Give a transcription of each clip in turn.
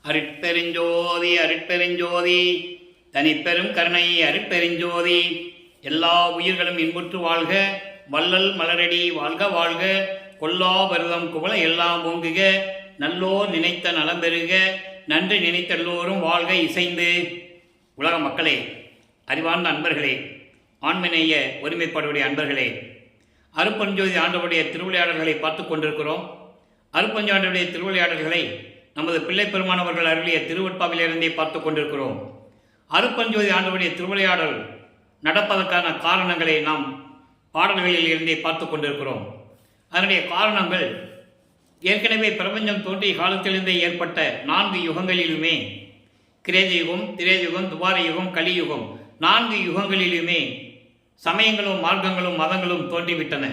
அருட்பெருஞ்சோதி அருட்பெருஞ்சோதி தனிப்பெரும் கருணை அருட்பெருஞ்சோதி. எல்லா உயிர்களும் இன்புற்று வாழ்க, வள்ளல் மலரடி வாழ்க வாழ்க, கொல்லா பருதம் குவள எல்லாம் ஓங்குக, நல்லோர் நினைத்த நலம் பெறுக, நன்றி நினைத்த எல்லோரும் வாழ்க இசைந்து. உலக மக்களே, அறிவார்ந்த அன்பர்களே, ஆண்மநேய ஒருமைப்பாடுடைய அன்பர்களே, அருட்பெருஞ்சோதி ஆண்டவருடைய திருவிளையாடல்களை பார்த்து கொண்டிருக்கிறோம். அருட்பெருஞ்சாண்டவருடைய திருவிளையாடல்களை நமது பிள்ளை பெருமானவர்கள் அருளிய திருவட்பாவிலிருந்தே பார்த்து கொண்டிருக்கிறோம். அருட்பெருஞ்சோதி ஆண்டவருடைய திருவிளையாடல் நடப்பதற்கான காரணங்களை நாம் பாடல்களில் இருந்தே பார்த்து கொண்டிருக்கிறோம். அதனுடைய காரணங்கள் ஏற்கனவே பிரபஞ்சம் தோன்றிய காலத்திலிருந்தே ஏற்பட்ட 4 யுகங்களிலுமே, கிரேத யுகம், திரேதயுகம், துவார யுகம், கலியுகம், 4 யுகங்களிலுமே சமயங்களும் மார்க்கங்களும் மதங்களும் தோன்றிவிட்டன.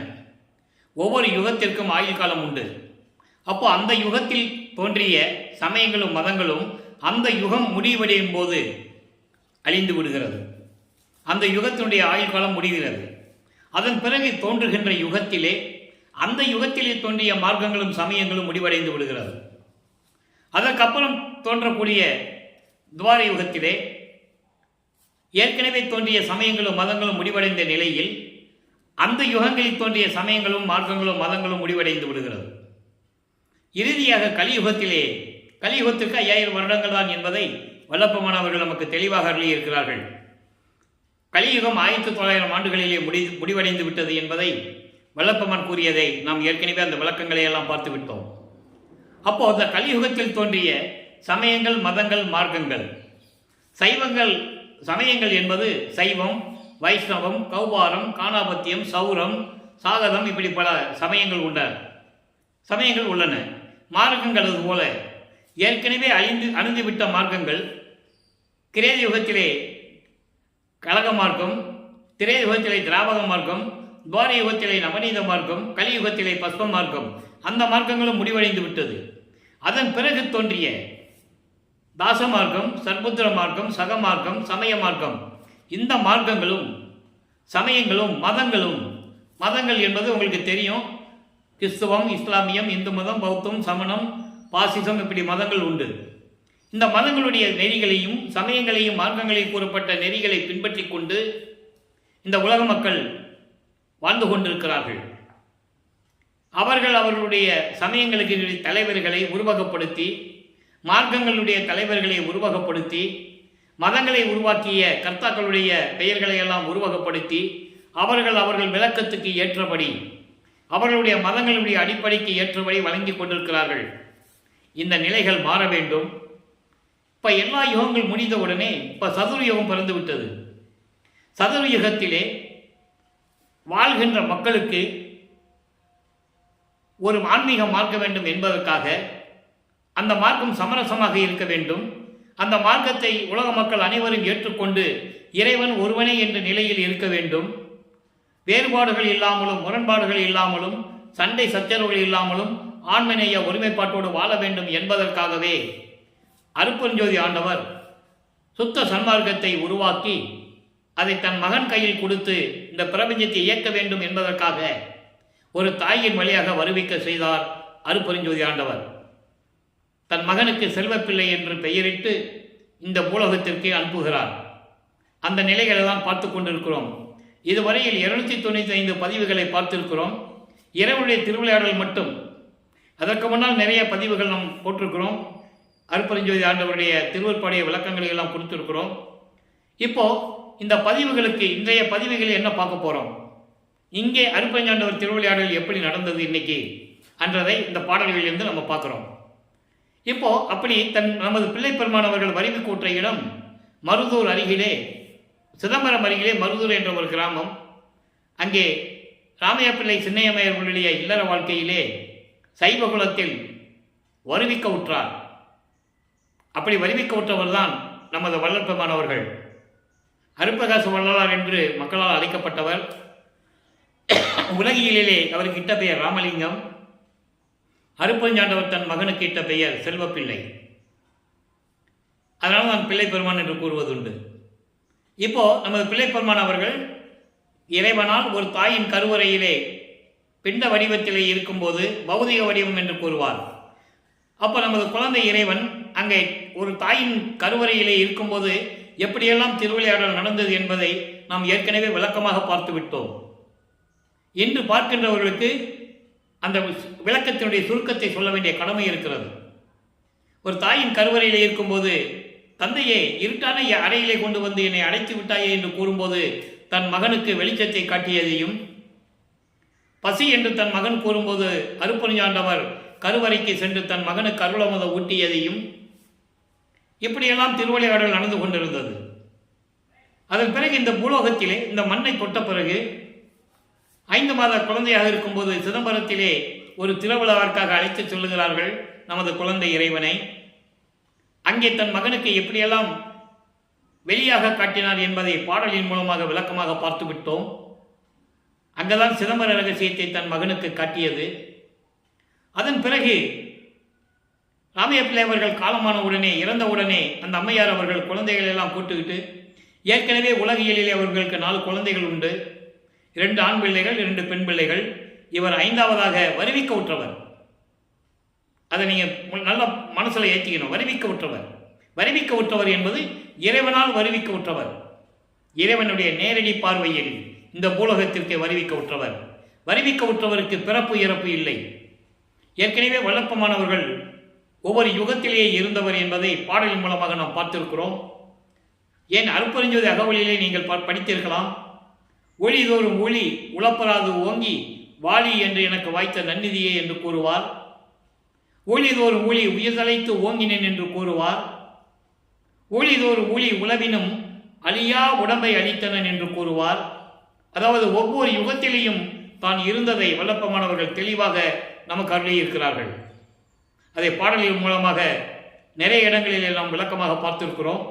ஒவ்வொரு யுகத்திற்கும் ஆயுள் காலம் உண்டு. அப்போ அந்த யுகத்தில் தோன்றிய சமயங்களும் மதங்களும் அந்த யுகம் முடிவடையும் போது அழிந்து விடுகிறது. அந்த யுகத்தினுடைய ஆயுள் காலம் முடிகிறது. அதன் பிறகு தோன்றுகின்ற யுகத்திலே அந்த யுகத்திலே தோன்றிய மார்க்கங்களும் சமயங்களும் முடிவடைந்து விடுகிறது. அதற்கப்புறம் தோன்றக்கூடிய துவார யுகத்திலே ஏற்கனவே தோன்றிய சமயங்களும் மதங்களும் முடிவடைந்த நிலையில் அந்த யுகங்களில் தோன்றிய சமயங்களும் மார்க்கங்களும் மதங்களும் முடிவடைந்து விடுகிறது. இறுதியாக கலியுகத்திலே, கலியுகத்திற்கு 5000 வருடங்கள் தான் என்பதை வல்லப்பமானவர்கள் நமக்கு தெளிவாக அருளியிருக்கிறார்கள். கலியுகம் 1900 ஆண்டுகளிலே முடிவடைந்து விட்டது என்பதை வல்லப்பமான் கூறியதை நாம் ஏற்கனவே அந்த விளக்கங்களை எல்லாம் பார்த்து விட்டோம். அப்போ அந்த கலியுகத்தில் தோன்றிய சமயங்கள், மதங்கள், மார்க்கங்கள், சமயங்கள் என்பது சைவம், வைஷ்ணவம், கௌபாரம், காணாபத்தியம், சௌரம், சாகதம், இப்படி பல சமயங்கள் உள்ளன. மார்க்கங்கள் அதுபோல ஏற்கனவே அழிந்துவிட்ட மார்க்கங்கள், கிரேத யுகத்திலே கலக மார்க்கம், திரேத யுகத்திலே திராவக மார்க்கம், துவார யுகத்திலே நவநீத மார்க்கம், கலியுகத்திலே பஸ்ப மார்க்கம், அந்த மார்க்கங்களும் முடிவடைந்து விட்டது. அதன் பிறகு தோன்றிய தாச மார்க்கம், சர்புத்திர மார்க்கம், சக மார்க்கம், சமய மார்க்கம், இந்த மார்க்கங்களும் சமயங்களும் மதங்கள் என்பது உங்களுக்கு தெரியும். கிறிஸ்துவம், இஸ்லாமியம், இந்து மதம், பௌத்தம், சமணம், பாசிசம், இப்படி மதங்கள் உண்டு. இந்த மதங்களுடைய நெறிகளையும் சமயங்களையும் மார்க்கங்களையும் கூறப்பட்ட நெறிகளை பின்பற்றி கொண்டு இந்த உலக மக்கள் வாழ்ந்து கொண்டிருக்கிறார்கள். அவர்களுடைய சமயங்களுக்கு தலைவர்களை உருவகப்படுத்தி, மார்க்கங்களுடைய தலைவர்களை உருவகப்படுத்தி, மதங்களை உருவாக்கிய கர்த்தாக்களுடைய பெயர்களை எல்லாம் உருவகப்படுத்தி அவர்கள் விளக்கத்துக்கு ஏற்றபடி, அவர்களுடைய மதங்களுடைய அடிப்படைக்கு ஏற்றபடி வழங்கி கொண்டிருக்கிறார்கள். இந்த நிலைகள் மாற வேண்டும். இப்போ எல்லா யுகங்கள் முடிந்தவுடனே இப்போ சதுர்யுகம் பிறந்து விட்டது. சதுர்யுகத்திலே வாழ்கின்ற மக்களுக்கு ஒரு ஆன்மீகம் மார்க்க வேண்டும் என்பதற்காக அந்த மார்க்கம் சமரசமாக இருக்க வேண்டும். அந்த மார்க்கத்தை உலக மக்கள் அனைவரும் ஏற்றுக்கொண்டு இறைவன் ஒருவனே என்ற நிலையில் இருக்க வேண்டும். வேறுபாடுகள் இல்லாமலும், முரண்பாடுகள் இல்லாமலும், சண்டை சச்சரவுகள் இல்லாமலும் ஆண்மநேய ஒருமைப்பாட்டோடு வாழ வேண்டும் என்பதற்காகவே அருட்பெருஞ்சோதி ஆண்டவர் சுத்த சன்மார்க்கத்தை உருவாக்கி அதை தன் மகன் கையில் கொடுத்து இந்த பிரபஞ்சத்தை இயக்க வேண்டும் என்பதற்காக ஒரு தாயின் வழியாக வருவிக்க செய்தார் அருட்பெருஞ்சோதி ஆண்டவர். தன் மகனுக்கு செல்வப்பிள்ளை என்று பெயரிட்டு இந்த பூலகத்திற்கு அனுப்புகிறார். அந்த நிலைகளை தான் பார்த்து கொண்டிருக்கிறோம். இதுவரையில் 295 பதிவுகளை பார்த்திருக்கிறோம். இறைவனுடைய திருவிளையாடல் மட்டும். அதற்கு முன்னால் நிறைய பதிவுகள் நாம் போட்டிருக்கிறோம். அருட்பெருஞ்சோதி ஆண்டவருடைய திருவருட்பாடிய விளக்கங்களை எல்லாம் கொடுத்திருக்கிறோம். இப்போ இந்த பதிவுகளுக்கு, இன்றைய பதிவுகளில் என்ன பார்க்க போகிறோம், இங்கே அருட்பெருஞ்சாண்டவர் திருவிளையாடல் எப்படி நடந்தது இன்னைக்கு என்றதை இந்த பாடல்களிலிருந்து நம்ம பார்க்குறோம். இப்போ அப்படி நமது பிள்ளை பெருமானவர்கள் வரிவு கூற்ற இடம் மருதூர் அருகிலே, சிதம்பரம் அருகிலே மருதூர் என்ற ஒரு கிராமம். அங்கே ராமையா பிள்ளை சின்னையம்மையர்களுடைய இல்லற வாழ்க்கையிலே சைவகுலத்தில் வருவிக்க உற்றார். அப்படி வருவிக்க உற்றவர் தான் நமது வல்லற்பெருமானவர்கள். அருட்பிரகாச வள்ளலார் என்று மக்களால் அழைக்கப்பட்டவர். உலகியலிலே அவருக்கு இட்ட பெயர் ராமலிங்கம். அருட்பெருஞ்சாண்டவர் தன் மகனுக்கு இட்ட பெயர் செல்வப்பிள்ளை. அதனால் நான் பிள்ளை பெருமான் என்று கூறுவதுண்டு. இப்போ நமது பிள்ளை பெருமான் அவர்கள் இறைவனால் ஒரு தாயின் கருவறையிலே பிண்ட வடிவத்திலே இருக்கும்போது பௌதிக வடிவம் என்று கூறுவார். அப்போ நமது குழந்தை இறைவன் அங்கே ஒரு தாயின் கருவறையிலே இருக்கும்போது எப்படியெல்லாம் திருவிளையாடல் நடந்தது என்பதை நாம் ஏற்கனவே விளக்கமாக பார்த்து விட்டோம். இன்று பார்க்கின்றவர்களுக்கு அந்த விளக்கத்தினுடைய சுருக்கத்தை சொல்ல வேண்டிய கடமை இருக்கிறது. ஒரு தாயின் கருவறையிலே இருக்கும்போது தந்தையே இருட்டான அறையிலே கொண்டு வந்து என்னை அடைத்து விட்டாயே என்று கூறும்போது தன் மகனுக்கு வெளிச்சத்தை காட்டியதையும், பசி என்று தன் மகன் கூறும்போது அருப்பொருஞ்சாண்டவர் கருவறைக்கு சென்று தன் மகனுக்கு அருளமுதம் ஊட்டியதையும், இப்படியெல்லாம் திருவிளையாடல் நடந்து கொண்டிருந்தது. அதன் பிறகு இந்த பூலோகத்திலே இந்த மண்ணை தொட்ட பிறகு 5 மாத குழந்தையாக இருக்கும்போது சிதம்பரத்திலே ஒரு திருவிழாவிற்காக அழைத்து சொல்லுகிறார்கள் நமது குழந்தை இறைவனை. அங்கே தன் மகனுக்கு எப்படியெல்லாம் வெளியாக காட்டினார் என்பதை பாடலின் மூலமாக விளக்கமாக பார்த்து விட்டோம். அங்கதான் சிதம்பர ரகசியத்தை தன் மகனுக்கு காட்டியது. அதன் பிறகு ராமைய பிள்ளை அவர்கள் காலமான உடனே, இறந்த உடனே அந்த அம்மையார் அவர்கள் குழந்தைகள் எல்லாம் கூட்டுக்கிட்டு, ஏற்கனவே உலகியலிலே அவர்களுக்கு 4 குழந்தைகள் உண்டு, 2 ஆண் பிள்ளைகள் 2 பெண் பிள்ளைகள். இவர் 5ஆவதாக வருவிக்க உற்றவர். அதை நீங்கள் நல்ல மனசில் ஏற்றிக்கணும். வருவிக்க உற்றவர். வருவிக்க உற்றவர் என்பது இறைவனால் வருவிக்க உற்றவர். இறைவனுடைய நேரடி பார்வையில் இந்த பூலோகத்திற்கு வருவிக்க உற்றவர். வருவிக்க உற்றவருக்கு பிறப்பு இறப்பு இல்லை. ஏற்கனவே வல்லப்பமானவர்கள் ஒவ்வொரு யுகத்திலேயே இருந்தவர் என்பதை பாடலின் மூலமாக நாம் பார்த்திருக்கிறோம். ஏன் அருப்பெருஞ்சோதி அகவலிலே நீங்கள் படித்திருக்கலாம். ஒளிதோறும் ஒளி உளப்பராது ஓங்கி வாலி என்று எனக்கு வாய்த்த நன்னிதியே என்று கூறுவார். ஒளிதோறும் ஒளி உயிர்தலைத்து ஓங்கினேன் என்று கூறுவார். ஒளிதோறும் ஒளி உளவினும் அழியா உடம்பை அளித்தனன் என்று கூறுவார். அதாவது ஒவ்வொரு யுகத்திலேயும் தான் இருந்ததை வல்லப்பமானவர்கள் தெளிவாக நமக்கு அருளியிருக்கிறார்கள். அதை பாடலின் மூலமாக நிறைய இடங்களிலே நாம் விளக்கமாக பார்த்திருக்கிறோம்.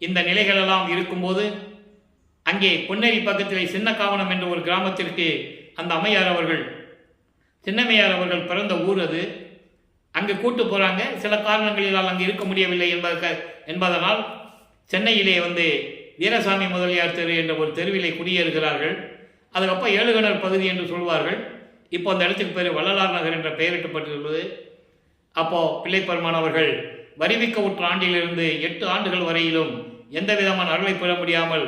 இந்த நிலைகளெல்லாம் இருக்கும்போது அங்கே பொன்னேரி பக்கத்திலே சின்னக்காவனம் என்ற ஒரு கிராமத்திற்கு அந்த அம்மையார் அவர்கள், சின்னம்மையார் அவர்கள் பிறந்த ஊர் அது. அங்கே கூட்டு போகிறாங்க. சில காரணங்களினால் அங்கே இருக்க முடியவில்லை என்பதனால் சென்னையிலே வந்து வீரசாமி முதலியார் தெரு என்ற ஒரு தெருவிலே குடியேறுகிறார்கள். அதுக்கப்புறம் ஏழுகணர் பகுதி என்று சொல்வார்கள். இப்போ அந்த இடத்துக்கு பேர் வள்ளலார் நகர் என்ற பெயரிட்டப்பட்டிருப்பது. அப்போது பிள்ளைப்பெருமான் அவர்கள் வருவிக்க உற்ற ஆண்டிலிருந்து 8 ஆண்டுகள் வரையிலும் எந்த விதமான அருளை பெற முடியாமல்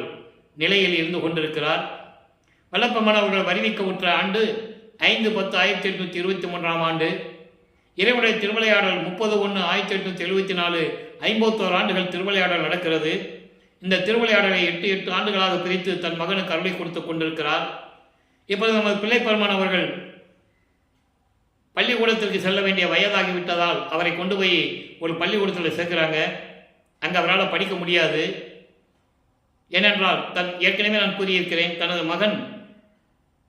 நிலையில் இருந்து கொண்டிருக்கிறார். வல்லப்பெருமான் அவர்கள் வருவிக்க உற்ற ஆண்டு 5/10/1823 ஆண்டு. இறைவனுடைய திருவிளையாடல் 30/1/1874 51 ஆண்டுகள் திருவிளையாடல் நடக்கிறது. இந்த திருவிளையாடலை 8 ஆண்டுகளாக பிரித்து தன் மகனுக்கு அருளை கொடுத்து கொண்டிருக்கிறார். இப்போது நமது பிள்ளைப்பெருமான் அவர்கள் பள்ளிக்கூடத்திற்கு செல்ல வேண்டிய வயதாகிவிட்டதால் அவரை கொண்டு போய் ஒரு பள்ளிக்கூடத்தில் சேர்க்கிறாங்க. அங்கே அவரால் படிக்க முடியாது. ஏனென்றால் ஏற்கனவே நான் கூறியிருக்கிறேன், தனது மகன்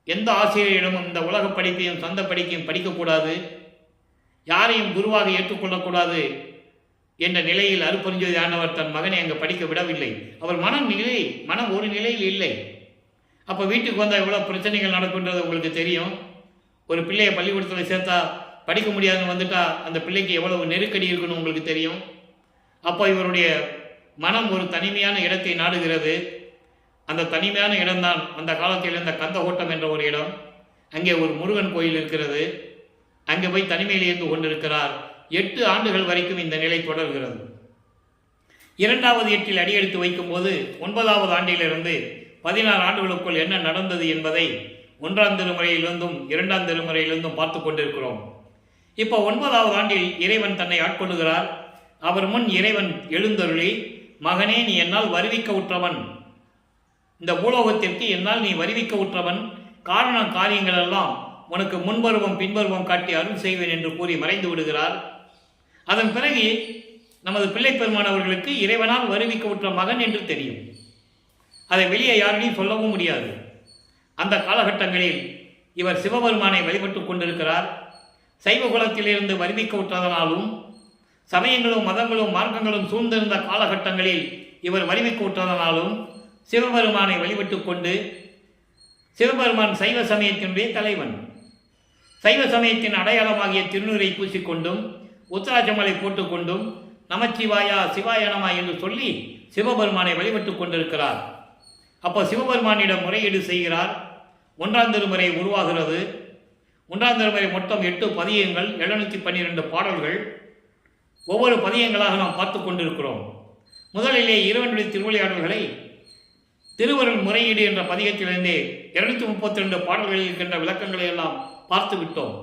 எந்த ஆசிரியரிடமும் இந்த உலக படிப்பையும் சொந்த படிப்பையும் படிக்கக்கூடாது, யாரையும் குருவாக ஏற்றுக்கொள்ளக்கூடாது என்ற நிலையில் அருப்பெருஞ்சோதி ஆண்டவர் தன் மகனை அங்கே படிக்க விடவில்லை. அவர் மனம் ஒரு நிலையில் இல்லை. அப்போ வீட்டுக்கு வந்தால் எவ்வளோ பிரச்சனைகள் நடக்குன்றது உங்களுக்கு தெரியும். ஒரு பிள்ளையை பள்ளிக்கூடத்தில் சேர்த்தா படிக்க முடியாதுன்னு வந்துட்டா அந்த பிள்ளைக்கு எவ்வளவு நெருக்கடி இருக்குன்னு உங்களுக்கு தெரியும். அப்போ இவருடைய மனம் ஒரு தனிமையான இடத்தை நாடுகிறது. அந்த தனிமையான இடம்தான் அந்த காலத்தில் இருந்த கந்தகோட்டம் என்ற ஒரு இடம். அங்கே ஒரு முருகன் கோயில் இருக்கிறது. அங்கே போய் தனிமையில் இருந்து கொண்டிருக்கிறார். 8 ஆண்டுகள் வரைக்கும் இந்த நிலை தொடர்கிறது. 2வது எட்டில் அடியெடுத்து வைக்கும்போது 9வது ஆண்டிலிருந்து 16 ஆண்டுகளுக்குள் என்ன நடந்தது என்பதை 1ஆம் திருமுறையிலிருந்தும் 2ஆம் திருமுறையிலிருந்தும் பார்த்து கொண்டிருக்கிறோம். இப்போ 9வது ஆண்டில் இறைவன் தன்னை ஆட்கொள்ளுகிறார். அவர் முன் இறைவன் எழுந்தருளி, மகனே, நீ என்னால் வருவிக்க உற்றவன், இந்த பூலோகத்திற்கு என்னால் நீ வருவிக்க உற்றவன், காரியங்கள் எல்லாம் உனக்கு முன்பருவம் பின்பருவம் காட்டி அருள் செய்வேன் என்று கூறி மறைந்து விடுகிறார். அதன் பிறகு நமது பிள்ளைப்பெருமான் அவர்களுக்கு இறைவனால் வருவிக்க உற்ற மகன் என்று தெரியும். அதை வெளியே யாரையும் சொல்லவும் முடியாது. அந்த காலகட்டங்களில் இவர் சிவபெருமானை வழிபட்டு கொண்டிருக்கிறார். சைவ குலத்திலிருந்து வருவிக்க உற்றதனாலும் சமயங்களும் மதங்களும் மார்க்கங்களும் சூழ்ந்திருந்த காலகட்டங்களில் இவர் வருவிக்க உற்றதனாலும் சிவபெருமானை வழிபட்டு கொண்டு, சிவபெருமான் சைவ சமயத்தினுடைய தலைவன், சைவ சமயத்தின் அடையாளமாகிய திருநூரை பூசிக்கொண்டும் உத்தராஜமலை போட்டுக்கொண்டும் நமச்சிவாயா சிவாயனமா என்று சொல்லி சிவபெருமானை வழிபட்டு கொண்டிருக்கிறார். அப்போ சிவபெருமானிடம் முறையீடு செய்கிறார். 1ஆம் திருமுறை உருவாகிறது. 1ஆம் திருமுறை மொத்தம் 8 பதியங்கள், 712 பாடல்கள். ஒவ்வொரு பதியங்களாக நாம் பார்த்து கொண்டிருக்கிறோம். முதலிலே இறைவனுடைய திருவிளையாடல்களை திருவருள் முறையீடு என்ற பதிகத்திலிருந்தே 232 பாடல்களில் இருக்கின்ற விளக்கங்களை எல்லாம் பார்த்து விட்டோம்.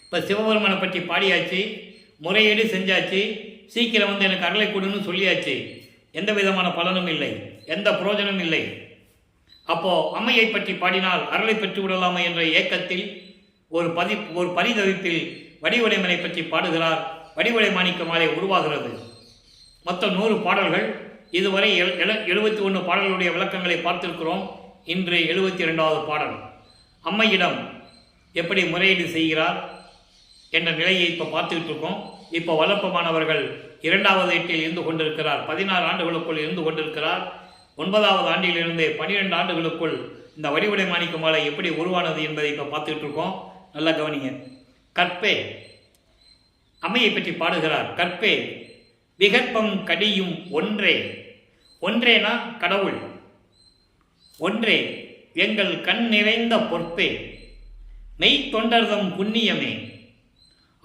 இப்போ சிவபெருமனை பற்றி பாடியாச்சு, முறையீடு செஞ்சாச்சு, சீக்கிரம் வந்து எனக்கு அருளை கொடுன்னு சொல்லியாச்சு. எந்த விதமான பலனும் இல்லை, எந்த புரோஜனமும் இல்லை. அப்போது அம்மையை பற்றி பாடினால் அருளை பெற்று விடலாமா என்ற ஏக்கத்தில் ஒரு பரிதவிப்பில் வடிவுடைமனை பற்றி பாடுகிறார். வடிவுடை மாணிக்க மாலை உருவாகிறது. மொத்தம் 100 பாடல்கள். இதுவரை 71 பாடல்களுடைய விளக்கங்களை பார்த்திருக்கிறோம். இன்று 72வது பாடல். அம்மையிடம் எப்படி முறையீடு செய்கிறார் என்ற நிலையை இப்போ பார்த்துக்கிட்டு இருக்கோம். இப்போ வல்லப்பமானவர்கள் 2வது ஏட்டில் இருந்து கொண்டிருக்கிறார். 16 ஆண்டுகளுக்குள் இருந்து கொண்டிருக்கிறார். 9வது ஆண்டிலிருந்து 12 ஆண்டுகளுக்குள் இந்த வடிவுடை மாணிக்க மாலை எப்படி உருவானது என்பதை இப்போ பார்த்துக்கிட்டு இருக்கோம். நல்லா கவனிங்க. கற்பே, அம்மையை பற்றி பாடுகிறார். கற்பே விகற்பம் கடியும் ஒன்றே, ஒன்றேனா கடவுள், ஒன்றே எங்கள் கண் நிறைந்த பொற்பே, மெய் தொண்டர்தம் புண்ணியமே,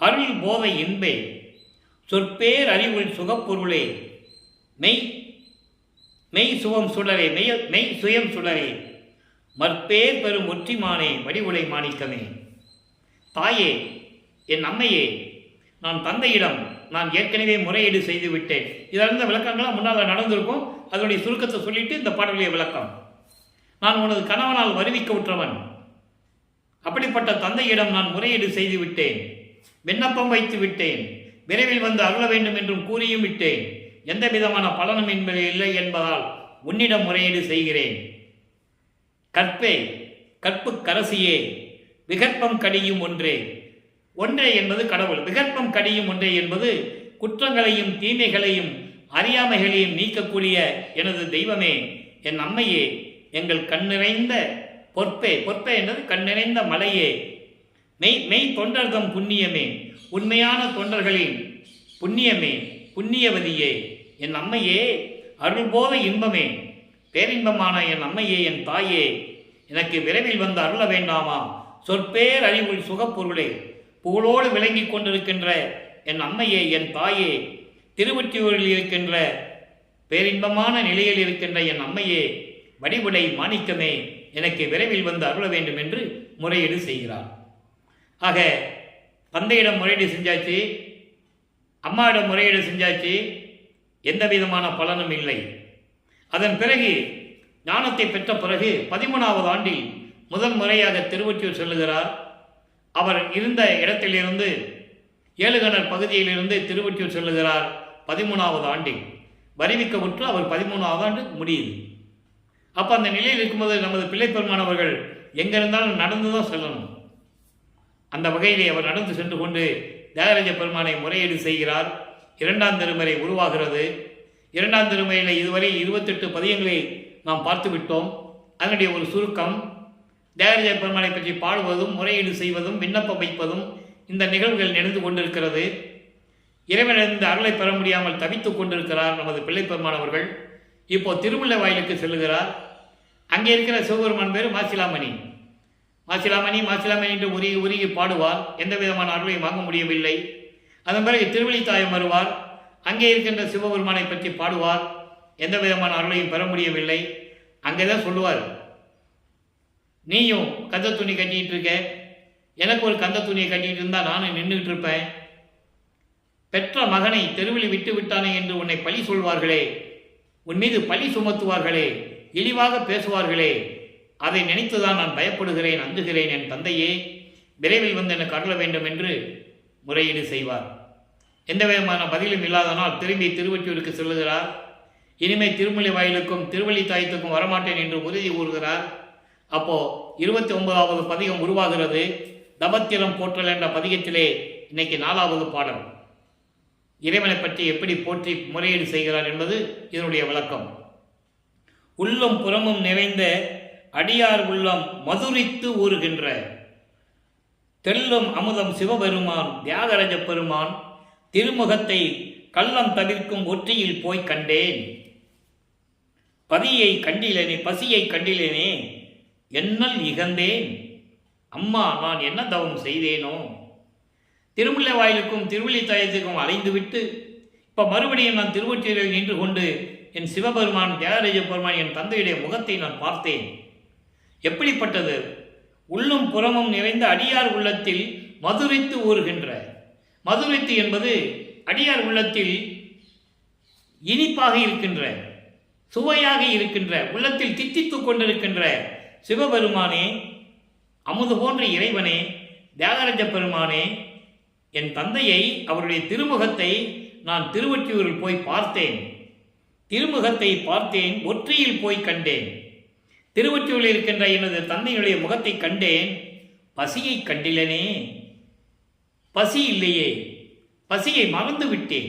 அருள் போதை இன்பே, சொற்பேர் அறிவுள் சுகப்பொருளே, மெய் சுகம் சுடரே, மெய் சுயம் சுடரே, மற்பேர் பெரும் ஒற்றிமானே, வடிவுடை மாணிக்கமே. தாயே, என் அம்மையே, நான் தந்தையிடம் நான் ஏற்கனவே முறையீடு செய்து விட்டேன். இதிலிருந்த விளக்கங்களாம் முன்னால் நடந்திருக்கும். அதனுடைய சுருக்கத்தை சொல்லிட்டு இந்த பாடலுடைய விளக்கம். நான் உனது கணவனால் வருவிக்க உற்றவன். அப்படிப்பட்ட தந்தையிடம் நான் முறையீடு செய்து விட்டேன், விண்ணப்பம் வைத்து விட்டேன், விரைவில் வந்து அருள வேண்டும் என்றும் கூறியும் விட்டேன். எந்த விதமான பலனும் என்பது இல்லை என்பதால் உன்னிடம் முறையீடு செய்கிறேன். கற்பே, கற்பு கரசியே, விகற்பம் கடியும் ஒன்றே. ஒன்றே என்பது கடவுள், விகற்பம் கடியும் ஒன்றே என்பது குற்றங்களையும் தீமைகளையும் அறியாமைகளையும் நீக்கக்கூடிய எனது தெய்வமே, என் அம்மையே, எங்கள் கண்ணிறைந்த பொற்பே, பொற்பே என்பது கண்ணிறைந்த மலையே, மெய் தொண்டர்தம் புண்ணியமே, உண்மையான தொண்டர்களின் புண்ணியமே, புண்ணியவதியே, என் அம்மையே, அருள்போத இன்பமே, பேரின்பமான என் அம்மையே, என் தாயே, எனக்கு விரைவில் வந்து அருள வேண்டாமா? சொற்பேர் அறிவுள் சுகப்பொருளே, புகழோடு விளங்கி கொண்டிருக்கின்ற என் அம்மையே, என் தாயே, திருவொற்றியூரில் இருக்கின்ற பேரின்பமான நிலையில் இருக்கின்ற என் அம்மையே, வடிவுடை மாணிக்கமே, எனக்கு விரைவில் வந்து அருள வேண்டும் என்று முறையீடு செய்கிறார். ஆக தந்தையிடம் முறையீடு செஞ்சாச்சு, அம்மாவிடம் முறையீடு செஞ்சாச்சு, எந்த விதமான பலனும் இல்லை. அதன் பிறகு ஞானத்தை பெற்ற பிறகு 13வது ஆண்டில் முதல் முறையாக திருவொற்றியூர் செல்லுகிறார். அவர் இருந்த இடத்திலிருந்து ஏழுகணர் பகுதியிலிருந்து திருவொற்றியூர் செல்லுகிறார். 13வது ஆண்டில் வருவிக்க உற்று அவர் 13வது ஆண்டு முடியுது. அப்போ அந்த நிலையில் இருக்கும்போது நமது பிள்ளைப்பெருமானவர்கள் எங்கே இருந்தாலும் நடந்து தான் செல்லணும். அந்த வகையிலே அவர் நடந்து சென்று கொண்டு தியாகராஜ பெருமானை முறையீடு செய்கிறார். 2ஆம் திருமுறை உருவாகிறது. 2ஆம் திருமுறையில் இதுவரை 28 பதியங்களை நாம் பார்த்து விட்டோம். அதனுடைய ஒரு சுருக்கம், தியாகராஜ பெருமானை பற்றி பாடுவதும் முறையீடு செய்வதும் விண்ணப்பம் வைப்பதும் இந்த நிகழ்வுகள் நடந்து கொண்டிருக்கிறது. இறைவனிலிருந்து அருளை பெற முடியாமல் தவித்துக் கொண்டிருக்கிறார் நமது பிள்ளைப்பெருமானவர்கள். இப்போ திருமுல்லை வாயிலுக்கு செல்லுகிறார். அங்கே இருக்கிற சிவபெருமான் பேர் மாசிலாமணி. மாசிலாமணி மாசிலாமணி என்று உருகி உருகி பாடுவார். எந்த விதமான அருளையும் வாங்க முடியவில்லை. அதன் பிறகு திருவள்ளித்தாயம் வருவார். அங்கே இருக்கின்ற சிவபெருமானை பற்றி பாடுவார். எந்த விதமான அருளையும் பெற முடியவில்லை. அங்கே தான் சொல்லுவார், நீயும் கந்த துணி கட்டிகிட்டு இருக்க, எனக்கு ஒரு கந்த துணியை கட்டிகிட்டு இருந்தால் நானும் நின்றுகிட்டு இருப்பேன். பெற்ற மகனை தெருவில் விட்டு விட்டானே என்று உன்னை பழி சொல்வார்களே, உன் மீது பழி சுமத்துவார்களே, இழிவாக பேசுவார்களே, அதை நினைத்துதான் நான் பயப்படுகிறேன், அஞ்சுகிறேன். என் தந்தையே, விரைவில் வந்து எனக்கு அருள வேண்டும் என்று முறையீடு செய்வார். எந்த விதமான பதிலும் இல்லாதனால் திரும்பி திருவொற்றியூருக்கு செல்லுகிறார். இனிமேல் திருமுல்லை வாயிலுக்கும் திருவள்ளித்தாயத்துக்கும் வரமாட்டேன் என்று உறுதி கூறுகிறார். அப்போ 29வது பதிகம் உருவாகிறது. தபத்திரம் போற்றல் என்ற பதிகத்திலே இன்னைக்கு 4வது பாடல். இறைவனை பற்றி எப்படி போற்றி முறையீடு செய்கிறார் என்பது இதனுடைய விளக்கம். உள்ளம் புறமும் நிறைந்த அடியார் உள்ளம் மதுரித்து ஊறுகின்ற தெல்லும் அமுதம் சிவபெருமான் தியாகராஜ பெருமான் திருமுகத்தை கள்ளம் தவிர்க்கும் ஒற்றியில் போய் கண்டேன். பதியை கண்டிலேனே, பசியை கண்டிலேனே, என்னல் இகந்தேன். அம்மா, நான் என்ன தவம் செய்தேனோ? திருமுல்லை வாயிலுக்கும் திருவள்ளித்தாயத்துக்கும் அலைந்துவிட்டு இப்போ மறுபடியும் நான் திருவொற்றியூரில் நின்று கொண்டு என் சிவபெருமான் தியாகராஜ பெருமான் என் தந்தையுடைய முகத்தை நான் பார்த்தேன். எப்படிப்பட்டது? உள்ளும் புறமும் நிறைந்த அடியார் உள்ளத்தில் மதுரைத்து ஊறுகின்ற, மதுரைத்து என்பது அடியார் உள்ளத்தில் இனிப்பாக இருக்கின்ற, சுவையாக இருக்கின்ற, உள்ளத்தில் தித்தித்து கொண்டிருக்கின்ற சிவபெருமானே, அமுது போன்ற இறைவனே, தியாகராஜ பெருமானே, என் தந்தையை அவருடைய திருமுகத்தை நான் திருவொற்றியூரில் போய் பார்த்தேன். திருமுகத்தை பார்த்தேன், ஒற்றியில் போய் கண்டேன். திருவொற்றியூரில் இருக்கின்ற எனது தந்தையுடைய முகத்தை கண்டேன். பசியை கண்டிலனே, பசி இல்லையே, பசியை மறந்து விட்டேன்.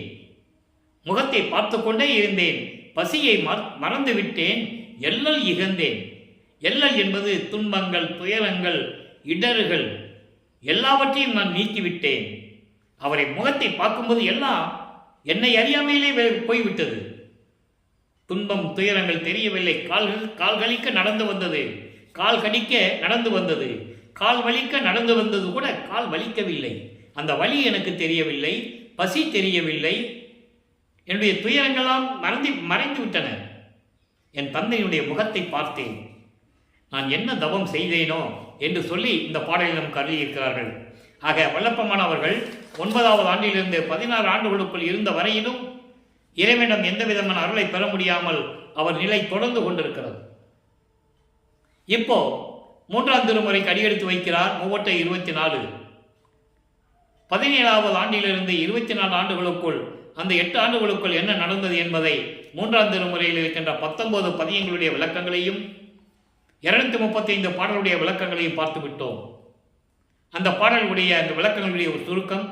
முகத்தை பார்த்து கொண்டே இருந்தேன், பசியை மறந்து விட்டேன். எல்லல் இகந்தேன். எல்லல் என்பது துன்பங்கள், துயரங்கள், இடர்கள் எல்லாவற்றையும் நான் நீக்கிவிட்டேன். அவரை முகத்தை பார்க்கும்போது எல்லாம் என்னை அறியாமையிலே போய்விட்டது. துன்பம், துயரங்கள் தெரியவில்லை. கால் கழிக்க நடந்து வந்தது, கால் கடிக்க நடந்து வந்தது, கால் வலிக்க நடந்து வந்தது கூட கால் வலிக்கவில்லை. அந்த வலி எனக்கு தெரியவில்லை, பசி தெரியவில்லை. என்னுடைய துயரங்களாம் மறைந்து விட்டன. என் தந்தையினுடைய முகத்தை பார்த்தேன். நான் என்ன தவம் செய்தேனோ என்று சொல்லி இந்த பாடலில் நமக்கு அருளியிருக்கிறார்கள். ஆக வல்லப்பமான அவர்கள் 9வது ஆண்டிலிருந்து 16 ஆண்டுகளுக்குள் இருந்த வரையிலும் இறைவனிடம் எந்த விதமான அருளை பெற முடியாமல் அவர் நிலை தொடர்ந்து கொண்டிருக்கிறது. இப்போ 3ஆம் திருமுறைக்கு அடியெடுத்து வைக்கிறார். 3/24. 17வது ஆண்டிலிருந்து 24 ஆண்டுகளுக்குள், அந்த 8 ஆண்டுகளுக்குள் என்ன நடந்தது என்பதை 3ஆம் திருமுறையில் இருக்கின்ற 19 பதியங்களுடைய விளக்கங்களையும் 235 பாடலுடைய விளக்கங்களையும் பார்த்து விட்டோம். அந்த பாடலுடைய அந்த விளக்கங்களுடைய ஒரு சுருக்கம்,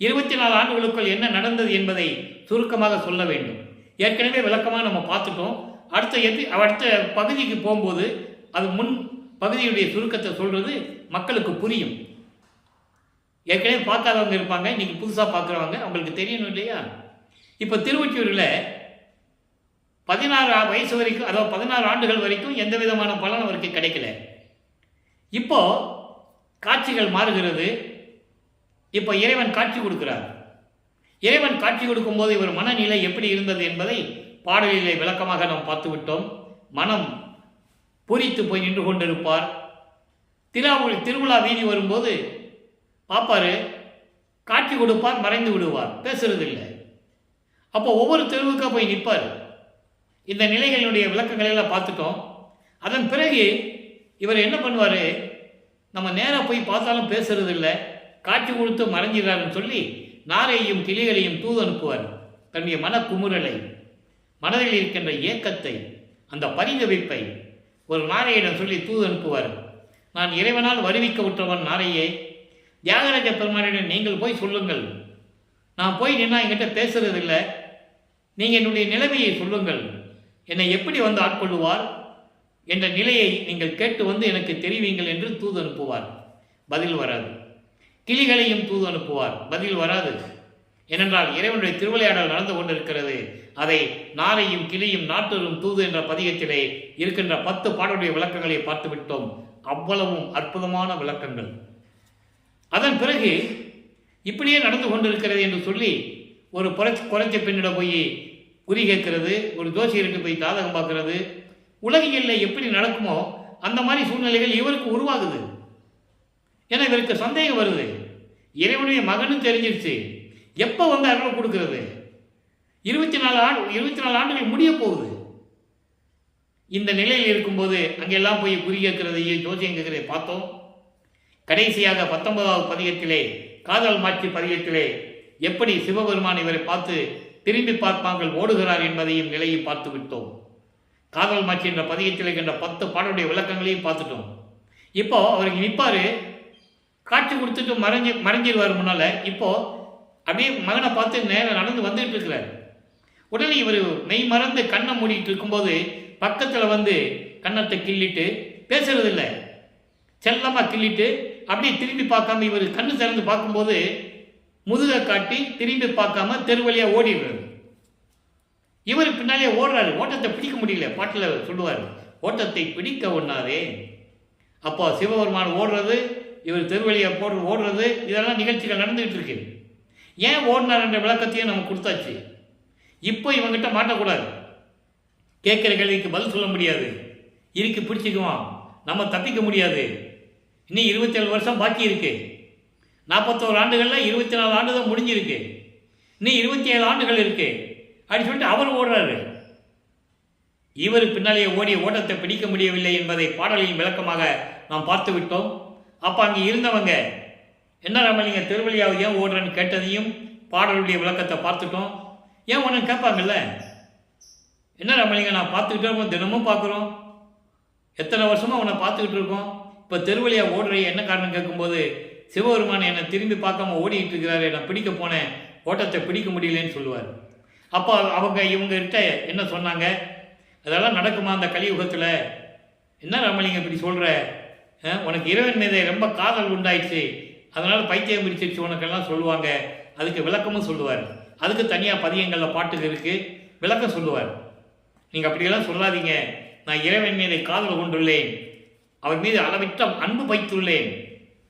24 ஆண்டுகளுக்குள் என்ன நடந்தது என்பதை சுருக்கமாக சொல்ல வேண்டும். ஏற்கனவே விளக்கமாக நம்ம பார்த்துட்டோம். அடுத்த பகுதிக்கு போகும்போது அது முன் பகுதியுடைய சுருக்கத்தை சொல்றது மக்களுக்கு புரியும். ஏற்கனவே பார்க்காதவங்க இருப்பாங்க, இன்னைக்கு புதுசாக பார்க்குறவங்க, அவங்களுக்கு தெரியணும் இல்லையா? இப்போ திருவொற்றியூரில் 16 வயசு வரைக்கும், அதாவது 16 ஆண்டுகள் வரைக்கும் எந்த விதமான பலன் அவருக்கு கிடைக்கல. இப்போ காட்சிகள் மாறுகிறது. இப்போ இறைவன் காட்சி கொடுக்கிறார். இறைவன் காட்சி கொடுக்கும்போது இவர் மனநிலை எப்படி இருந்தது என்பதை பாடலிலே விளக்கமாக நாம் பார்த்து விட்டோம். மனம் பூரித்து போய் நின்று கொண்டிருப்பார். திருவிழா வீதி வரும்போது பார்ப்பாரு, காட்சி கொடுப்பார், மறைந்து விடுவார், பேசுறதில்லை. அப்போ ஒவ்வொரு தெருவுக்காக போய் நிற்பார். இந்த நிலைகளுடைய விளக்கங்களை எல்லாம் பார்த்துட்டோம். அதன் பிறகு இவர் என்ன பண்ணுவார்? நம்ம நேராக போய் பார்த்தாலும் பேசுறது இல்லை, காட்சி கொடுத்து மறைஞ்சிடறாருன்னு சொல்லி நாரையும் கிளிகளையும் தூது அனுப்புவார். தன்னுடைய மனக்குமுறலை, மனதில் இருக்கின்ற ஏக்கத்தை, அந்த பரிதவிப்பை ஒரு நாரையிடம் சொல்லி தூது அனுப்புவார். நான் இறைவனால் வருவிக்க விட்டவன் நாரையே, தியாகராஜ பெருமானிடம் நீங்கள் போய் சொல்லுங்கள். நான் போய் நின்னா என்கிட்ட பேசுறதில்லை, நீங்கள் என்னுடைய நிலைமையை சொல்லுங்கள், என்னை எப்படி வந்து ஆட்கொள்ளுவார் என்ற நிலையை நீங்கள் கேட்டு வந்து எனக்கு தெரிவிங்கள் என்று தூது அனுப்புவார். பதில் வராது. கிளிகளையும் தூது அனுப்புவார், பதில் வராது. ஏனென்றால் இறைவனுடைய திருவிளையாடல் நடந்து கொண்டிருக்கிறது. அதை நாரையும் கிளியும் நாட்டரும் தூது என்ற பதிகத்திலே இருக்கின்ற 10 பாடலுடைய விளக்கங்களை பார்த்து விட்டோம். அவ்வளவும் அற்புதமான விளக்கங்கள். அதன் பிறகு இப்படியே நடந்து கொண்டிருக்கிறது என்று சொல்லி ஒரு குறைச்ச பெண்ணிடம் போய் குறி கேட்கிறது, ஒரு ஜோசியருக்கு போய் ஜாதகம் பார்க்கறது, உலகியலில் எப்படி நடக்குமோ அந்த மாதிரி சூழ்நிலைகள் இவருக்கு உருவாகுது. ஏன்னா இவருக்கு சந்தேகம் வருது. இறைவனுடைய மகனும் தெரிஞ்சிருச்சு, எப்போ வந்து அருள் கொடுக்கிறது? 24 ஆண்டுகள் முடிய போகுது. இந்த நிலையில் இருக்கும்போது அங்கெல்லாம் போய் குறி கேட்கிறதையும் ஜோசியம் கேட்கிறதை பார்த்தோம். கடைசியாக 19வது பதிகத்திலே, காதல் மாட்சி பதிகத்திலே எப்படி சிவபெருமான் இவரை பார்த்து திரும்பி பார்ப்பாங்கள் ஓடுகிறார் என்பதையும் நிலையை பார்த்து விட்டோம். காதல் மாட்சி என்ற பதிகத்தில் இருக்கின்ற 10 பாடலுடைய விளக்கங்களையும் பார்த்துட்டோம். இப்போ அவருக்கு நிற்பாரு, காட்சி கொடுத்துட்டு மறைஞ்சிருவார் முன்னால. இப்போ அப்படியே மகனை பார்த்து நேரம் நடந்து வந்துட்டு இருக்கிறார். உடனே இவர் மெய் மறந்து கண்ணை மூடிட்டு இருக்கும்போது பக்கத்தில் வந்து கன்னத்தை கிள்ளிட்டு, பேசுறதில்லை, செல்லமாக கிள்ளிட்டு அப்படியே திரும்பி பார்க்காம இவர் கண்ணு திறந்து பார்க்கும்போது முதுகை காட்டி திரும்பி பார்க்காம தெருவழியாக ஓடிடுறாரு. இவர் பின்னாலே ஓடுறாரு. ஓட்டத்தை பிடிக்க முடியல. பாட்டில் சொல்லுவார், ஓட்டத்தை பிடிக்க ஒண்ணாதே. அப்போ சிவபெருமான் ஓடுறது இவர் தெருவழியை ஓடுறது இதெல்லாம் நிகழ்ச்சிகள் நடந்துகிட்டு இருக்கு. ஏன் ஓடினார் என்ற விளக்கத்தையும் நம்ம கொடுத்தாச்சு. இப்போ இவங்கிட்ட மாட்டக்கூடாது, கேட்குற கேள்விக்கு பதில் சொல்ல முடியாது, இருக்கு பிடிச்சிக்குவான், நம்ம தப்பிக்க முடியாது, இன்னும் 27 வருஷம் பாக்கி இருக்கு, 41 ஆண்டுகளில் 24 ஆண்டு தான் முடிஞ்சிருக்கு, இன்னும் 27 ஆண்டுகள் இருக்கு அப்படின்னு சொல்லிட்டு அவர் ஓடுறாரு. இவர் பின்னாலேயே ஓடிய ஓட்டத்தை பிடிக்க முடியவில்லை என்பதை பாடலின் விளக்கமாக நாம் பார்த்து விட்டோம். அப்போ அங்கே இருந்தவங்க என்ன ராமலிங்க திருவள்ளியாவது ஏன் ஓடுறன்னு கேட்டதையும் பாடலுடைய விளக்கத்தை பார்த்துட்டோம். ஏன் ஒன்று கேட்பாங்கல்ல, என்ன ராமலிங்க நான் பார்த்துக்கிட்டே இருக்கோம், தினமும் பார்க்குறோம், எத்தனை வருஷமாக உன்னை பார்த்துக்கிட்டு இருக்கோம், இப்போ தெருவழியாக ஓடுற என்ன காரணம் கேட்கும்போது சிவபெருமான் என்னை திரும்பி பார்க்காம ஓடிக்கிட்டு இருக்கிறாரு, நான் பிடிக்க போனேன், ஓட்டத்தை பிடிக்க முடியலன்னு சொல்லுவார். அப்போ அவங்க இவங்ககிட்ட என்ன சொன்னாங்க, அதெல்லாம் நடக்குமா அந்த கலியுகத்தில், என்ன ராமலிங்க இப்படி சொல்கிற, உனக்கு இறைவன் மீது ரொம்ப காதல் உண்டாயிடுச்சு, அதனால் பைத்தியம் பிடிச்சிருச்சு உனக்கெல்லாம் சொல்லுவாங்க. அதுக்கு விளக்கமும் சொல்லுவார். அதுக்கு தனியாக பதியங்களில் பாட்டுக்கு இருக்குது, விளக்கம் சொல்லுவார். நீங்கள் அப்படியெல்லாம் சொல்லாதீங்க, நான் இறைவன் மீது காதல் கொண்டுள்ளேன், அவர் மீது அளவிட்ட அன்பு வைத்துள்ளேன்,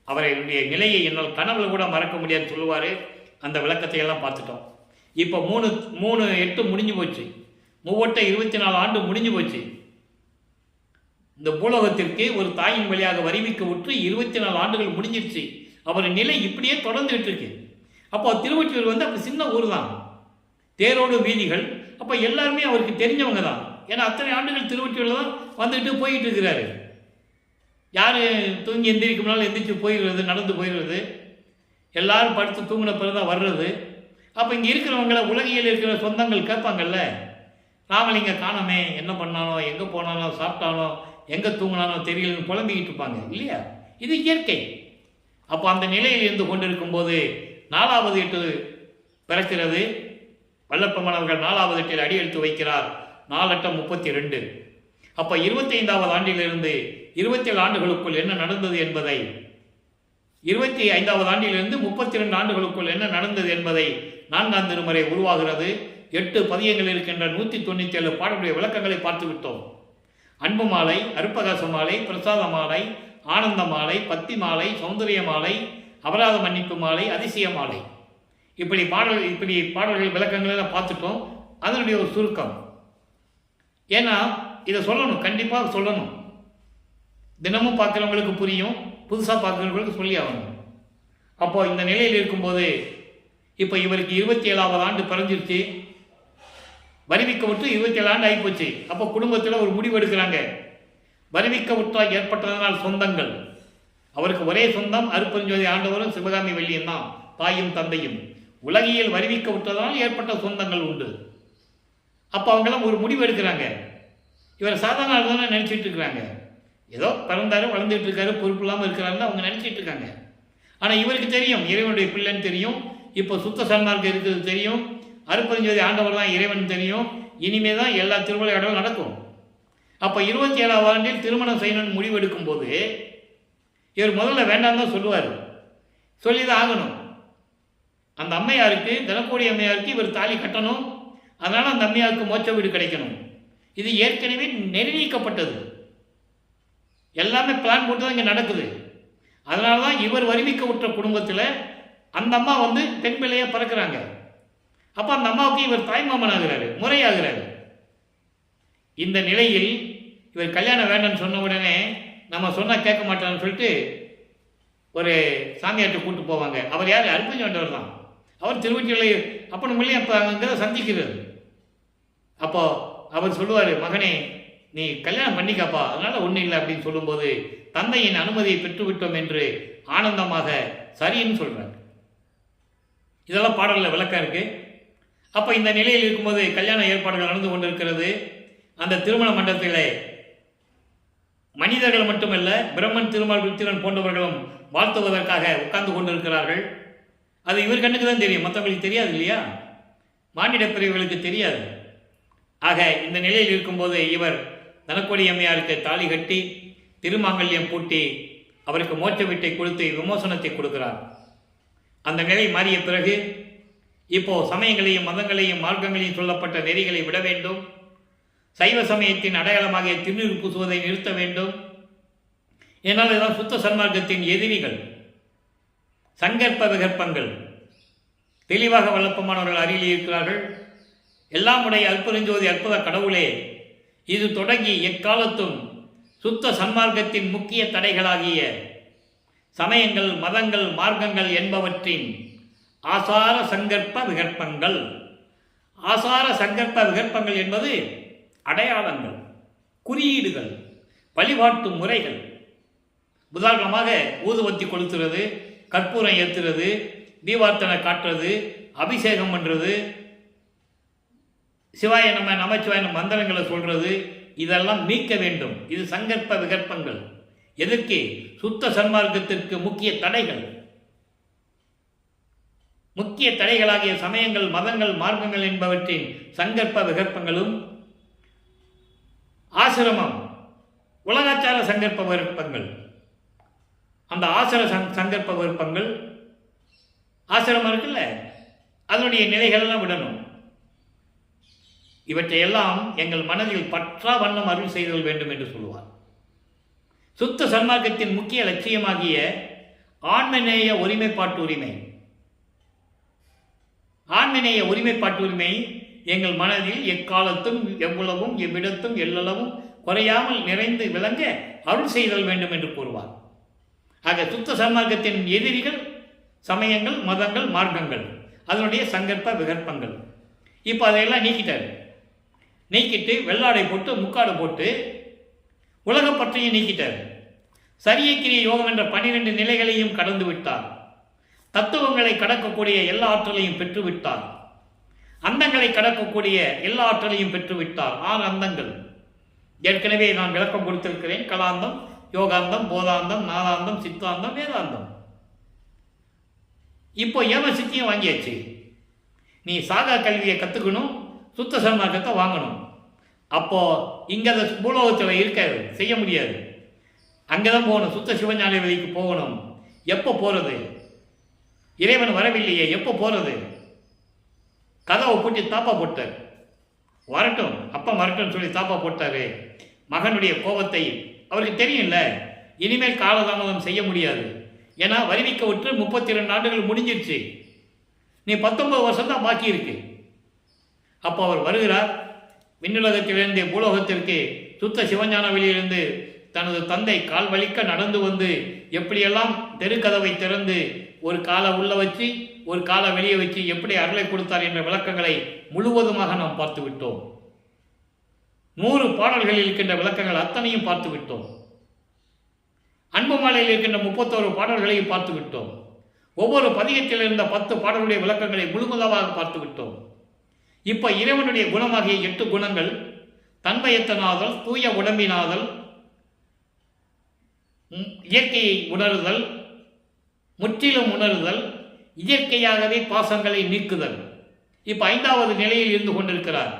அவருடைய நிலையை என்னால் கனவுல கூட மறக்க முடியாதுன்னு சொல்லுவார். அந்த விளக்கத்தை எல்லாம் பார்த்துட்டோம். இப்போ 3/8 முடிஞ்சு போச்சு, 24 ஆண்டு முடிஞ்சு போச்சு. இந்த பூலோகத்திற்கு ஒரு தாயின் வழியாக வருவிக்க விட்டு 24 ஆண்டுகள் முடிஞ்சிருச்சு. அவர் நிலை இப்படியே தொடர்ந்துகிட்டு இருக்கு. அப்போ திருவொற்றியூர் அப்படி சின்ன ஊர் தான், தேரோடு வீதிகள், அப்போ எல்லாருமே அவருக்கு தெரிஞ்சவங்க தான். ஏன்னா அத்தனை ஆண்டுகள் திருவொற்றியூரில் தான் வந்துட்டு போயிட்டு இருக்கிறாரு. யார் தூங்கி எந்திரிக்கும்னாலும் எந்திரிச்சு போயிடுறது, நடந்து போயிடுறது, எல்லாரும் படுத்து தூங்கின பிறகு தான் வர்றது. அப்போ இங்கே இருக்கிறவங்கள உலகியல் இருக்கிற சொந்தங்கள் கேட்பாங்கல்ல, ராமலிங்க காணமே, என்ன பண்ணானோ, எங்கே போனானோ, சாப்பிட்டானோ, எங்கே தூங்கினானோ தெரியலன்னு புலம்பிக்கிட்டு இருப்பாங்க இல்லையா. இது இயற்கை. அப்போ அந்த நிலையில் இருந்து கொண்டிருக்கும்போது 4வது எட்டு பிறக்கிறது. வல்லப்பெருமான் அவர்கள் 4வது எட்டில் அடி எடுத்து வைக்கிறார். 4×8 = 32. அப்போ 25வது ஆண்டிலிருந்து 27 ஆண்டுகளுக்குள் என்ன நடந்தது என்பதை, 25வது ஆண்டிலிருந்து 32 ஆண்டுகளுக்குள் என்ன நடந்தது என்பதை 4ஆம் திருமுறை உருவாகிறது. 8 பதியங்கள் இருக்கின்ற 197 பாடலுடைய விளக்கங்களை பார்த்து விட்டோம். அன்பு மாலை, அருப்பகாச மாலை, பிரசாத மாலை, ஆனந்த மாலை, பத்தி மாலை, சௌந்தரிய மாலை, அபராத மன்னிப்பு மாலை, அதிசய மாலை, இப்படி பாடல்கள் விளக்கங்களை பார்த்துட்டோம். அதனுடைய ஒரு சுருக்கம். ஏன்னா இதை சொல்லணும், கண்டிப்பாக சொல்லணும், தினமும் பார்க்குறவங்களுக்கு புரியும், புதுசாக பார்க்குறவங்களுக்கு சொல்லி ஆகணும். அப்போ இந்த நிலையில் இருக்கும்போது இப்போ இவருக்கு 27வது ஆண்டு பிறந்துருச்சு, வருவிக்க விட்டு 27 ஆண்டு ஆகிப்போச்சு. அப்போ குடும்பத்தில் ஒரு முடிவு எடுக்கிறாங்க. வருவிக்க விட்டால் ஏற்பட்டதனால் சொந்தங்கள், அவருக்கு ஒரே சொந்தம் அருப்பெருஞ்சோதி ஆண்டவரும் சிவகாமி வெள்ளியும் தான், தாயும் தந்தையும். உலகியல் வருவிக்க விட்டதால் ஏற்பட்ட சொந்தங்கள் உண்டு. அப்போ அவங்கெல்லாம் ஒரு முடிவு எடுக்கிறாங்க. இவர் சாதாரண ஆள் தானே நினச்சிட்டு இருக்கிறாங்க, ஏதோ பிறந்தாரு வளர்ந்துட்டு இருக்காரு, பொறுப்பு இல்லாமல் இருக்கிறாருன்னு அவங்க நினச்சிட்டு இருக்காங்க. ஆனால் இவருக்கு தெரியும் இறைவனுடைய பிள்ளைன்னு தெரியும், இப்போ சுத்த சன்மார்க்கம் இருக்கிறது தெரியும், அருப்பெருஞ்சோதி ஆண்டவர் தான் இறைவன் தெரியும், இனிமே தான் எல்லா திருவிளையாடலும் நடக்கும். அப்போ 27வது ஆண்டில் திருமணம் செய்யணும்னு முடிவு எடுக்கும் போது இவர் முதல்ல வேண்டாம் தான் சொல்லுவார், சொல்லி தான் ஆகணும். அந்த அம்மையாருக்கு, தனக்கோடி அம்மையாருக்கு இவர் தாலி கட்டணும், அதனால் அந்த அம்மையாருக்கு மோட்ச வீடு கிடைக்கணும். இது ஏற்கனவே நிர்ணயிக்கப்பட்டது, எல்லாமே பிளான் போட்டு தான் இங்கே நடக்குது. அதனால தான் இவர் வருவிக்க விட்ட குடும்பத்தில் அந்த அம்மா பெண் பிள்ளையாக பிறக்கிறாங்க. அப்போ அந்த அம்மாவுக்கு இவர் தாய்மாமன் ஆகிறாரு, முறையாகிறாரு. இந்த நிலையில் இவர் கல்யாணம் வேண்டாம்னு சொன்ன உடனே நம்ம சொன்னால் கேட்க மாட்டான்னு சொல்லிட்டு ஒரு சாமியார்ட்ட கூப்பிட்டு போவாங்க. அவர் யார்? அருப்பெருஞ்சோண்டவர் தான். அவர் திருவொற்றியூரில் அப்பன் மொழி அப்போ அங்கே சந்திக்கிறது. அப்போது அவர் சொல்லுவார், மகனே நீ கல்யாணம் பண்ணிக்காப்பா, அதனால் ஒன்றும் இல்லை அப்படின்னு சொல்லும்போது தந்தையின் அனுமதியை பெற்றுவிட்டோம் என்று ஆனந்தமாக சரின்னு சொல்கிறார். இதெல்லாம் பாடலில் விளக்கம் இருக்குது. அப்போ இந்த நிலையில் இருக்கும்போது கல்யாண ஏற்பாடுகள் நடந்து கொண்டிருக்கிறது. அந்த திருமண மண்டபத்தில் மனிதர்கள் மட்டுமல்ல, பிரம்மன், திருமால், ருத்திரன் போன்றவர்களும் வாழ்த்துவதற்காக உட்கார்ந்து கொண்டிருக்கிறார்கள். அது இவர் கண்ணுக்கு தான் தெரியும், மற்றவங்களுக்கு தெரியாது இல்லையா, மானிட பிரிவுகளுக்கு தெரியாது. ஆக இந்த நிலையில் இருக்கும்போது இவர் தனக்கோடி அம்மையாருக்கு தாலி கட்டி திருமாங்கல்யம் பூட்டி அவருக்கு மோட்ச வீட்டை கொடுத்து விமோசனத்தை கொடுக்கிறார். அந்த நிலை மாறிய பிறகு இப்போ சமயங்களையும் மதங்களையும் மார்க்கங்களையும் சொல்லப்பட்ட நெறிகளை விட வேண்டும், சைவ சமயத்தின் அடையாளமாக திருநீர் பூசுவதை நிறுத்த வேண்டும். ஏன்னால் இதுதான் சுத்த சன்மார்க்கத்தின் எதிரிகள். சங்கற்ப விகற்பங்கள் தெளிவாக வளர்ப்பமானவர்கள் அருகில் இருக்கிறார்கள். எல்லாம் உடைய அற்புதஞ்சோதி அற்புத கடவுளே, இது தொடங்கி எக்காலத்தும் சுத்த சன்மார்க்கத்தின் முக்கிய தடைகளாகிய சமயங்கள், மதங்கள், மார்க்கங்கள் என்பவற்றின் ஆசார சங்கற்ப விகற்பங்கள். ஆசார சங்கற்ப விகற்பங்கள் என்பது அடையாளங்கள், குறியீடுகள், வழிபாட்டு முறைகள். உதாரணமாக ஊதுவத்தி கொளுத்துறது, கற்பூரம் ஏற்றுறது, தீபார்த்தனை காட்டுறது, அபிஷேகம் பண்ணுறது, சிவாய நமச்சிவாய மந்திரங்களை சொல்கிறது, இதெல்லாம் நீக்க வேண்டும். இது சங்கற்ப விகற்பங்கள். எதற்கு? சுத்த சன்மார்க்கத்திற்கு முக்கிய தடைகள். முக்கிய தடைகளாகிய சமயங்கள், மதங்கள், மார்க்கங்கள் என்பவற்றின் சங்கற்ப விகற்பங்களும், ஆசிரமம் உலகாச்சார சங்கற்ப விருப்பங்கள். அந்த ஆசிர சங்கற்ப விருப்பங்கள், ஆசிரமம் இருக்குல்ல, அதனுடைய நிலைகளெல்லாம் விடணும். இவற்றையெல்லாம் எங்கள் மனதில் பற்றா வண்ணம் அருள் செய்தல் வேண்டும் என்று சொல்லுவார். சுத்த சன்மார்க்கத்தின் முக்கிய லட்சியமாகிய ஆன்மநேய ஒருமைப்பாட்டு உரிமை, ஆன்மநேய ஒருமைப்பாட்டு உரிமை எங்கள் மனதில் எக்காலத்தும் எவ்வளவும் எவ்விடத்தும் எல்லளவும் குறையாமல் நிறைந்து விளங்க அருள் செய்தல் வேண்டும் என்று கூறுவார். ஆக சுத்த சன்மார்க்கத்தின் எதிரிகள் சமயங்கள், மதங்கள், மார்க்கங்கள், அதனுடைய சங்கற்ப விகற்பங்கள். இப்போ அதையெல்லாம் நீக்கிட்டார். நீக்கிட்டு வெள்ளாடை போட்டு முக்காடு போட்டு உலகப்பற்றையும் நீக்கிட்டார். சரியக்கிரிய யோகம் என்ற 12 நிலைகளையும் கடந்து விட்டார். தத்துவங்களை கடக்கக்கூடிய எல்லா ஆற்றலையும் பெற்றுவிட்டார். அந்தங்களை கடக்கக்கூடிய எல்லா ஆற்றலையும் பெற்றுவிட்டார். 6 அந்தங்கள் ஏற்கனவே நான் விளக்கம் கொடுத்திருக்கிறேன். கலாந்தம், யோகாந்தம், போதாந்தம், நாதாந்தம், சித்தாந்தம், வேதாந்தம். இப்போ ஏம சித்தியும் வாங்கியாச்சு. நீ சாகா கல்வியை கற்றுக்கணும், சுத்த சன்மார்க்கத்தை வாங்கணும். அப்போ இங்கே அந்த பூலோகத்தில் இருக்காது, செய்ய முடியாது. அங்கே தான் போகணும், சுத்த சிவஞான வெளிக்கு போகணும். எப்போ போகிறது? இறைவன் வரவில்லையே, எப்போ போகிறது? கதவை பூட்டி தாப்பா போட்டார். வரட்டும், அப்பா வரட்டும் சொல்லி தாப்பா போட்டாரு. மகனுடைய கோபத்தை அவருக்கு தெரியும்ல, இனிமேல் காலதாமதம் செய்ய முடியாது. ஏன்னா வருவிக்க விட்டு 32 ஆண்டுகள் முடிஞ்சிருச்சு. நீ 19 வருஷம் தான் பாக்கி இருக்கு. அப்போ அவர் வருகிறார். விண்ணுலகத்திலிருந்து பூலோகத்திற்கு சுத்த சிவஞான வெளியிலிருந்து தனது தந்தை கால் வலிக்க நடந்து வந்து எப்படியெல்லாம் தெருக்கதவை திறந்து ஒரு காலை உள்ள வச்சு ஒரு காலை வெளியே வச்சு எப்படி அருளை கொடுத்தார் என்ற விளக்கங்களை முழுவதுமாக நாம் பார்த்து விட்டோம். 100 பாடல்களில் இருக்கின்ற விளக்கங்கள் அத்தனையும் பார்த்து விட்டோம். அன்பு மாலையில் இருக்கின்ற 31 பாடல்களையும் பார்த்து விட்டோம். ஒவ்வொரு பதிகத்தில் இருந்த 10 பாடலுடைய விளக்கங்களை முழுமுதலாக பார்த்து விட்டோம். இப்போ இறைவனுடைய குணமாகிய 8 குணங்கள், தன்மையத்தனாதல், தூய உடம்பினாதல், இயற்கையை உணருதல், முற்றிலும் உணருதல், இயற்கையாகவே பாசங்களை நீக்குதல். இப்போ 5வது நிலையில் இருந்து கொண்டிருக்கிறார்.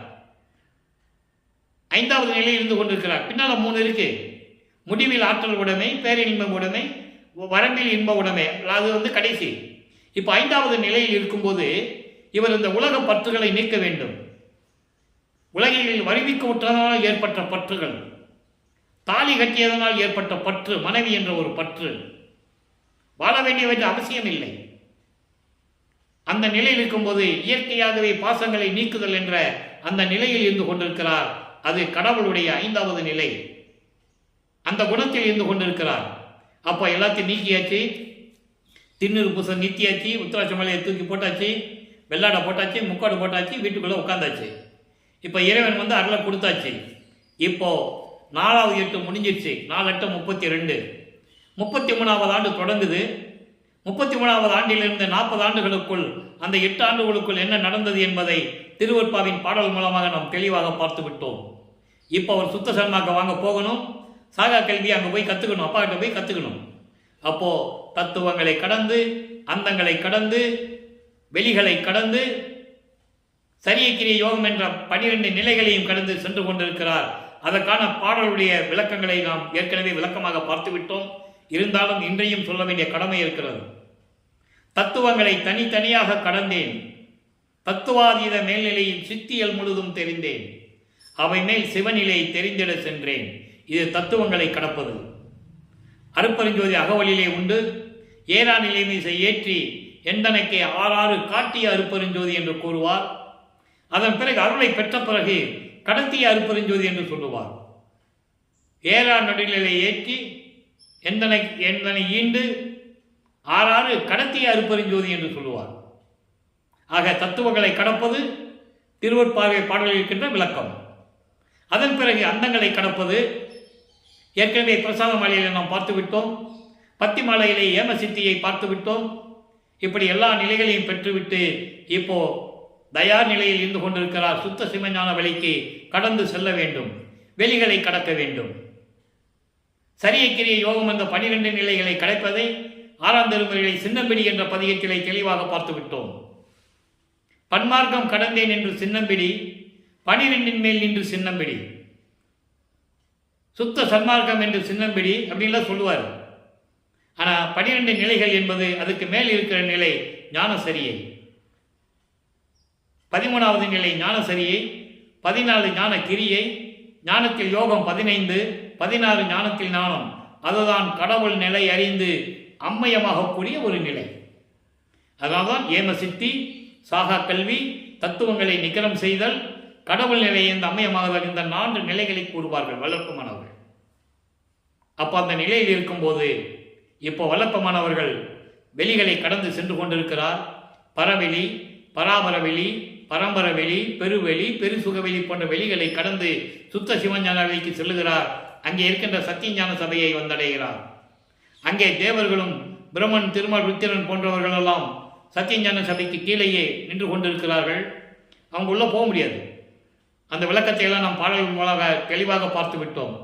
5வது நிலையில் இருந்து கொண்டிருக்கிறார். பின்னால் 3 இருக்கு. முடிவில் ஆற்றல் உடைமை, பேரின்ப உடைமை, வரம்பில் இன்ப உடைமை. அது கடைசி. இப்போ 5வது நிலையில் இருக்கும்போது இவர் இந்த உலக பற்றுகளை நீக்க வேண்டும். உலகில் வருவிக்க விட்டதனால் ஏற்பட்ட பற்றுகள், தாலி கட்டியதனால் ஏற்பட்ட பற்று, மனைவி என்ற ஒரு பற்று, வாழ வேண்டிய அவசியம் இல்லை. அந்த நிலையில் இருக்கும்போது இயற்கையாகவே பாசங்களை நீக்குதல் என்ற அந்த நிலையில் இருந்து கொண்டிருக்கிறார். அது கடவுளுடைய 5வது நிலை. அந்த குணத்தில் இருந்து கொண்டிருக்கிறார். அப்போ எல்லாத்தையும் நீக்கியாச்சு, திண்ணூறு பூசம் நீத்தியாச்சு, உத்தராட்ச மலையை தூக்கி போட்டாச்சு, வெள்ளாடை போட்டாச்சு, முக்காடு போட்டாச்சு, வீட்டுக்குள்ளே உட்காந்தாச்சு. இப்போ இறைவன் அருளை கொடுத்தாச்சு. இப்போ 4வது 8 முடிஞ்சிருச்சு. 4 8 32. 33வது ஆண்டு தொடங்குது. 33வது ஆண்டிலிருந்து 40 ஆண்டுகளுக்குள், அந்த 8 ஆண்டுகளுக்குள் என்ன நடந்தது என்பதை திருவற்பாவின் பாடல் மூலமாக நாம் தெளிவாக பார்த்து விட்டோம். இப்போ அவர் சுத்த சன்மார்க்கம் வாங்க போகணும். சாகா கல்வியை அங்கே போய் கற்றுக்கணும், அப்பா கிட்ட போய் கற்றுக்கணும். அப்போது தத்துவங்களை கடந்து, அந்தங்களை கடந்து, வெளிகளை கடந்து, சரியக்கிரிய யோகம் என்ற 12 நிலைகளையும் கடந்து சென்று கொண்டிருக்கிறார். அதற்கான பாடலுடைய விளக்கங்களை நாம் ஏற்கனவே விளக்கமாக பார்த்து விட்டோம். இருந்தாலும் இன்றையும் சொல்ல வேண்டிய கடமை இருக்கிறது. தத்துவங்களை தனித்தனியாக கடந்தேன், தத்துவாதீத மேல்நிலையில் சித்தியல் முழுதும் தெரிந்தேன், அவை மேல் சிவநிலை தெரிந்திட சென்றேன். இது தத்துவங்களை கடப்பது. அருப்பெருஞ்சோதி அகவலிலே உண்டு. ஏறா நிலை மீசை ஏற்றி எந்தனைக்கே ஆறாறு காட்டிய அருப்பெருஞ்சோதி என்று கூறுவார். அதன் பிறகு அருளை பெற்ற பிறகு கடத்திய அருப்பெருஞ்சோதி என்று சொல்லுவார். ஏறா நடுநிலை ஏற்றி எந்தனை ஈண்டு ஆறாறு கடத்திய அருப்பெருஞ்சோதி என்று சொல்லுவார். ஆக தத்துவங்களை கடப்பது திருவொற்பாவை பாடலில் இருக்கின்ற விளக்கம். அதன் பிறகு அந்தங்களை கடப்பது ஏற்கனவே பிரசாத மாலையில் நாம் பார்த்துவிட்டோம். பத்தி மாலையிலே ஏமசித்தியை பார்த்துவிட்டோம். இப்படி எல்லா நிலைகளையும் பெற்றுவிட்டு இப்போ தயார் நிலையில் இருந்து கொண்டிருக்கிறார். சுத்த சிவஞான வெளிக்கு கடந்து செல்ல வேண்டும், வெளிகளை கடக்க வேண்டும். சரியக்கிரிய யோகம் என்ற 12 நிலைகளை கடப்பதை 6ஆம் திருமுறைகளை சின்னம்பிடி என்ற பதிகத்திலே தெளிவாக பார்த்துவிட்டோம். பன்மார்க்கம் கடந்தேன் என்று சின்னம்பிடி, 12 மேல் நின்று சின்னம்பிடி, சுத்த சன்மார்க்கம் என்று சின்னம்பிடி அப்படின்லாம் சொல்லுவார். ஆனால் 12 நிலைகள் என்பது அதுக்கு மேல் இருக்கிற நிலை ஞானசரியை. 13வது நிலை ஞானசரியை, 14 ஞான கிரியை, ஞானத்தில் யோகம் 15, 16 ஞானத்தில் ஞானம். அதுதான் கடவுள் நிலை அறிந்து அம்மயமாகக்கூடிய ஒரு நிலை. அதனால்தான் ஏமசித்தி, சாகா கல்வி, தத்துவங்களை நிகரம் செய்தல், கடவுள் நிலை இந்த அம்மயமாகுதல், இந்த 4 நிலைகளை கூறுவார்கள் வளர்ப்புமானவர்கள். அப்போ அந்த நிலையில் இருக்கும்போது இப்போ வளர்ப்பமானவர்கள் வெளிகளை கடந்து சென்று கொண்டிருக்கிறார். பரவெளி, பராபரவெளி, பரம்பரவெளி, பெருவெளி, பெருசுகவெளி போன்ற வெளிகளை கடந்து சுத்த சிவஞான வெளிக்கு செல்லுகிறார். அங்கே இருக்கின்ற சத்தியஞான சபையை வந்தடைகிறார். அங்கே தேவர்களும் பிரம்மன், திருமால், ருத்திரன் போன்றவர்கள் எல்லாம் சத்தியஞான சபைக்கு கீழேயே நின்று கொண்டிருக்கிறார்கள். அவங்க உள்ளே போக முடியாது. அந்த விளக்கத்தை எல்லாம் நாம் பாடல்கள் மூலமாக தெளிவாக பார்த்து விட்டோம்.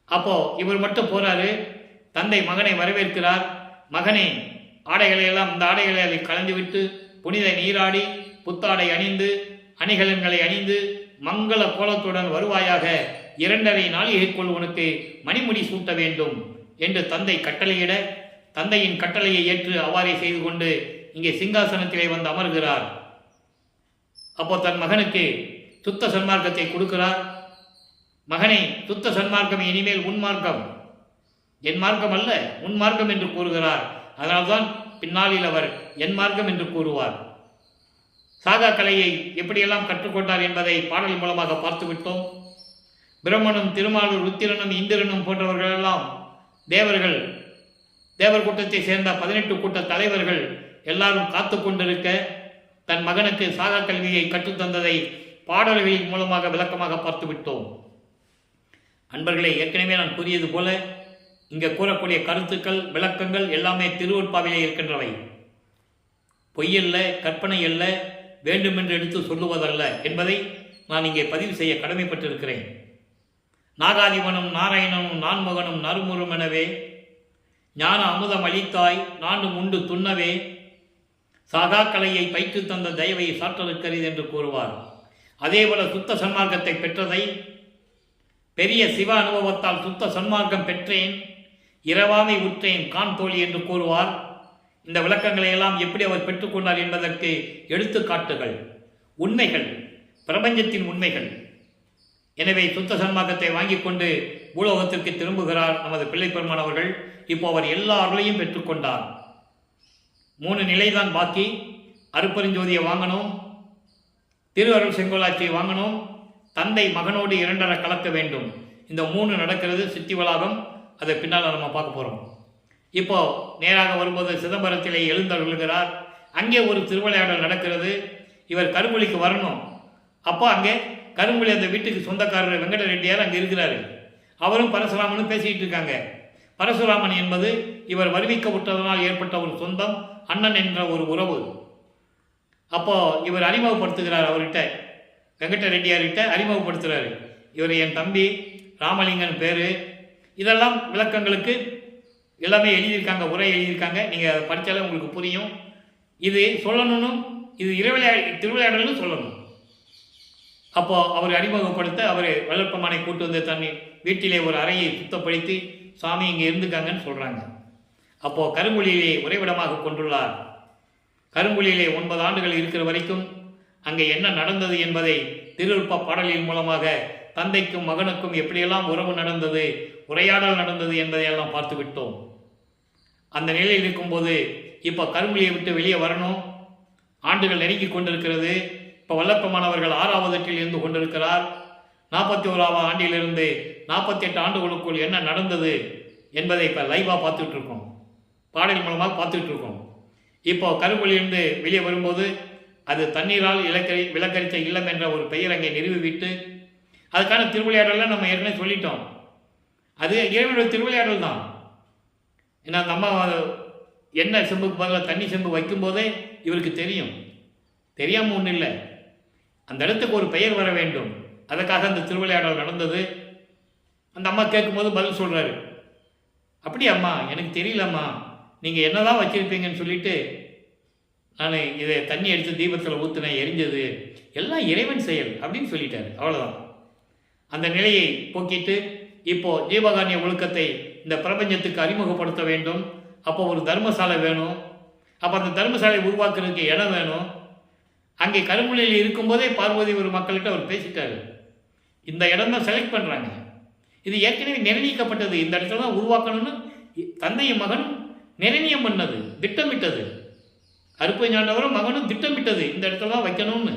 அப்போ இவர் மட்டும் போறாரு. தந்தை மகனை வரவேற்கிறார். மகனே ஆடைகளை எல்லாம் இந்த ஆடைகளை கலந்துவிட்டு புனித நீராடி புத்தாடை அணிந்து அணிகலன்களை அணிந்து மங்கள கோலத்துடன் வருவாயாக, 2½ நாளிகைக்குள் உனக்கு மணிமுடி சூட்ட வேண்டும் என்று தந்தை கட்டளையிட, தந்தையின் கட்டளையை ஏற்று அவ்வாறே செய்து கொண்டு இங்கே சிங்காசனத்திலே வந்து அமர்கிறார். அப்போ தன் மகனுக்கு சுத்த சன்மார்க்கத்தை கொடுக்கிறார். மகனை, சுத்த சன்மார்க்கம் இனிமேல் உன்மார்க்கம், என் மார்க்கம் அல்ல உன் மார்க்கம் என்று கூறுகிறார். அதனால்தான் பின்னாளில் அவர் என் மார்க்கம் என்று கூறுவார். சாகா கலையை எப்படியெல்லாம் கற்றுக்கொண்டார் என்பதை பாடல் மூலமாக பார்த்துவிட்டோம். பிரம்மனும், திருமாலும், ருத்திரனும், இந்திரனும் போன்றவர்களெல்லாம் தேவர்கள், தேவர் கூட்டத்தை சேர்ந்த 18 கூட்ட தலைவர்கள் எல்லாரும் காத்து கொண்டிருக்க தன் மகனுக்கு சாகா கல்வியை கற்றுத்தந்ததை பாடல்களின் மூலமாக விளக்கமாக பார்த்துவிட்டோம். அன்பர்களே, ஏற்கனவே நான் கூறியது போல இங்கே கூறக்கூடிய கருத்துக்கள், விளக்கங்கள் எல்லாமே திருவொற்பாவிலே இருக்கின்றவை. பொய்யல்ல, கற்பனை அல்ல, வேண்டுமென்று எடுத்து சொல்லுவதல்ல என்பதை நான் இங்கே பதிவு செய்ய கடமைப்பட்டிருக்கிறேன். நாகாதிபனும் நாராயணனும் நான்முகனும் நறுமுறும் எனவே ஞான அமுதம் அளித்தாய் நாண்டும் உண்டு துண்ணவே சாகா கலையை பயிற்று தந்த தயவை சாற்றலுக்கரிது என்று கூறுவார். அதேபோல சுத்த சன்மார்க்கத்தை பெற்றதை பெரிய சிவ அனுபவத்தால் சுத்த சன்மார்க்கம் பெற்றேன், இரவாமை உற்றேன் கான் தோழி என்று கூறுவார். இந்த விளக்கங்களை எல்லாம் எப்படி அவர் பெற்றுக்கொண்டார் என்பதற்கு எடுத்துக்காட்டுகள், உண்மைகள், பிரபஞ்சத்தின் உண்மைகள். எனவே சுத்த சன்மார்க்கத்தை வாங்கி கொண்டு பூலோகத்திற்கு திரும்புகிறார் நமது பிள்ளை பெருமான் அவர்கள். இப்போ அவர் எல்லா அருளையும் பெற்றுக்கொண்டார். 3 நிலைதான் பாக்கி. அருப்பெருஞ்சோதியை வாங்கணும், திரு அருள் செங்கோலாட்சியை வாங்கணும், தந்தை மகனோடு 2½ கலக்க வேண்டும். இந்த 3 நடக்கிறது சித்தி வளாகம். அதை பின்னால் நம்ம பார்க்க போகிறோம். இப்போ நேராக வரும்போது சிதம்பரத்திலே எழுந்தருளுகிறார். அங்கே ஒரு திருவிளையாடல் நடக்கிறது. இவர் கருங்குழிக்கு வரணும். அப்போ அங்கே கருங்குழி அந்த வீட்டுக்கு சொந்தக்காரர் வெங்கட ரெட்டியார் அங்கே இருக்கிறாரு. அவரும் பரசுராமனும் பேசிக்கிட்டு இருக்காங்க. பரசுராமன் என்பது இவர் வருவிக்க விட்டதனால் ஏற்பட்ட ஒரு சொந்தம், அண்ணன் என்ற ஒரு உறவு. அப்போ இவர் அறிமுகப்படுத்துகிறார் அவர்கிட்ட, வெங்கட ரெட்டியார்கிட்ட அறிமுகப்படுத்துகிறாரு. இவர் என் தம்பி ராமலிங்கன் பேர். இதெல்லாம் விளக்கங்களுக்கு எல்லாமே எழுதியிருக்காங்க, உரை எழுதியிருக்காங்க. நீங்கள் படித்தாலே உங்களுக்கு புரியும். இது சொல்லணும்னு, இது திருவிளையாடல்னு சொல்லணும். அப்போது அவர் அறிமுகப்படுத்த அவர் வளர்ப்பமானை கூட்டு வந்து தண்ணி வீட்டிலே ஒரு அறையை சுத்தப்படுத்தி சாமி இங்கே இருந்துக்காங்கன்னு சொல்கிறாங்க. அப்போது கருங்குழியிலே உறைவிடமாக கொண்டுள்ளார். கருங்குழியிலே 9 ஆண்டுகள் இருக்கிற வரைக்கும் அங்கே என்ன நடந்தது என்பதை திருவிழா பாடலின் மூலமாக தந்தைக்கும் மகனுக்கும் எப்படியெல்லாம் உறவு நடந்தது, உரையாடல் நடந்தது என்பதையெல்லாம் பார்த்து விட்டோம். அந்த நிலையில் இருக்கும்போது இப்போ கரும்புலியை விட்டு வெளியே வரணும். ஆண்டுகள் நெருங்கி கொண்டிருக்கிறது. இப்போ வல்லப்பமானவர்கள் 6வது எட்டில் இருந்து கொண்டிருக்கிறார். 41வது ஆண்டிலிருந்து 48 ஆண்டுகளுக்குள் என்ன நடந்தது என்பதை இப்போ லைவாக பார்த்துட்டு இருக்கோம், பாடல் மூலமாக பார்த்துட்டு இருக்கோம். இப்போ கரும்புலியிலிருந்து வெளியே வரும்போது அது தண்ணீரால் விலக்கரித்த இல்லம் என்ற ஒரு பெயர் அங்கே நிறுவிவிட்டு அதுக்கான திருவிளையாடலாம் நம்ம ஏற்கனவே சொல்லிட்டோம். அது இறைவனுடைய திருவிளையாடல் தான். ஏன்னா நம்ம எண்ணெய் செம்புக்கு பதிலாக தண்ணி செம்பு வைக்கும்போதே இவருக்கு தெரியும், தெரியாமல் ஒன்றும் இல்லை, அந்த இடத்துக்கு ஒரு பெயர் வர வேண்டும், அதுக்காக அந்த திருவிளையாடல் நடந்தது. அந்த அம்மா கேட்கும்போது பதில் சொல்கிறாரு, அப்படி அம்மா எனக்கு தெரியலம்மா, நீங்கள் என்ன தான் வச்சுருப்பீங்கன்னு சொல்லிட்டு நான் இதை தண்ணி எடுத்து தீபத்தில் ஊற்றினேன், எரிஞ்சது, எல்லாம் இறைவன் செயல் அப்படின்னு சொல்லிட்டாரு. அவ்வளோதான். அந்த நிலையை போக்கிட்டு இப்போது ஜீவகாருண்ய ஒழுக்கத்தை இந்த பிரபஞ்சத்துக்கு அறிமுகப்படுத்த வேண்டும். அப்போ ஒரு தர்மசாலை வேணும். அப்போ அந்த தர்மசாலை உருவாக்குறதுக்கு இடம் வேணும். அங்கே கரும்புலியில் இருக்கும்போதே பார்வதி ஒரு மக்கள்கிட்ட அவர் பேசிட்டாரு. இந்த இடம் தான் செலக்ட் பண்ணுறாங்க. இது ஏற்கனவே நிர்ணயிக்கப்பட்டது. இந்த இடத்துல தான் உருவாக்கணும்னு தந்தையும் மகனும் நிர்ணயம் பண்ணது, திட்டமிட்டது. அருப்பஞ்சாண்டவரும் மகனும் திட்டமிட்டது இந்த இடத்துல தான் வைக்கணும்னு.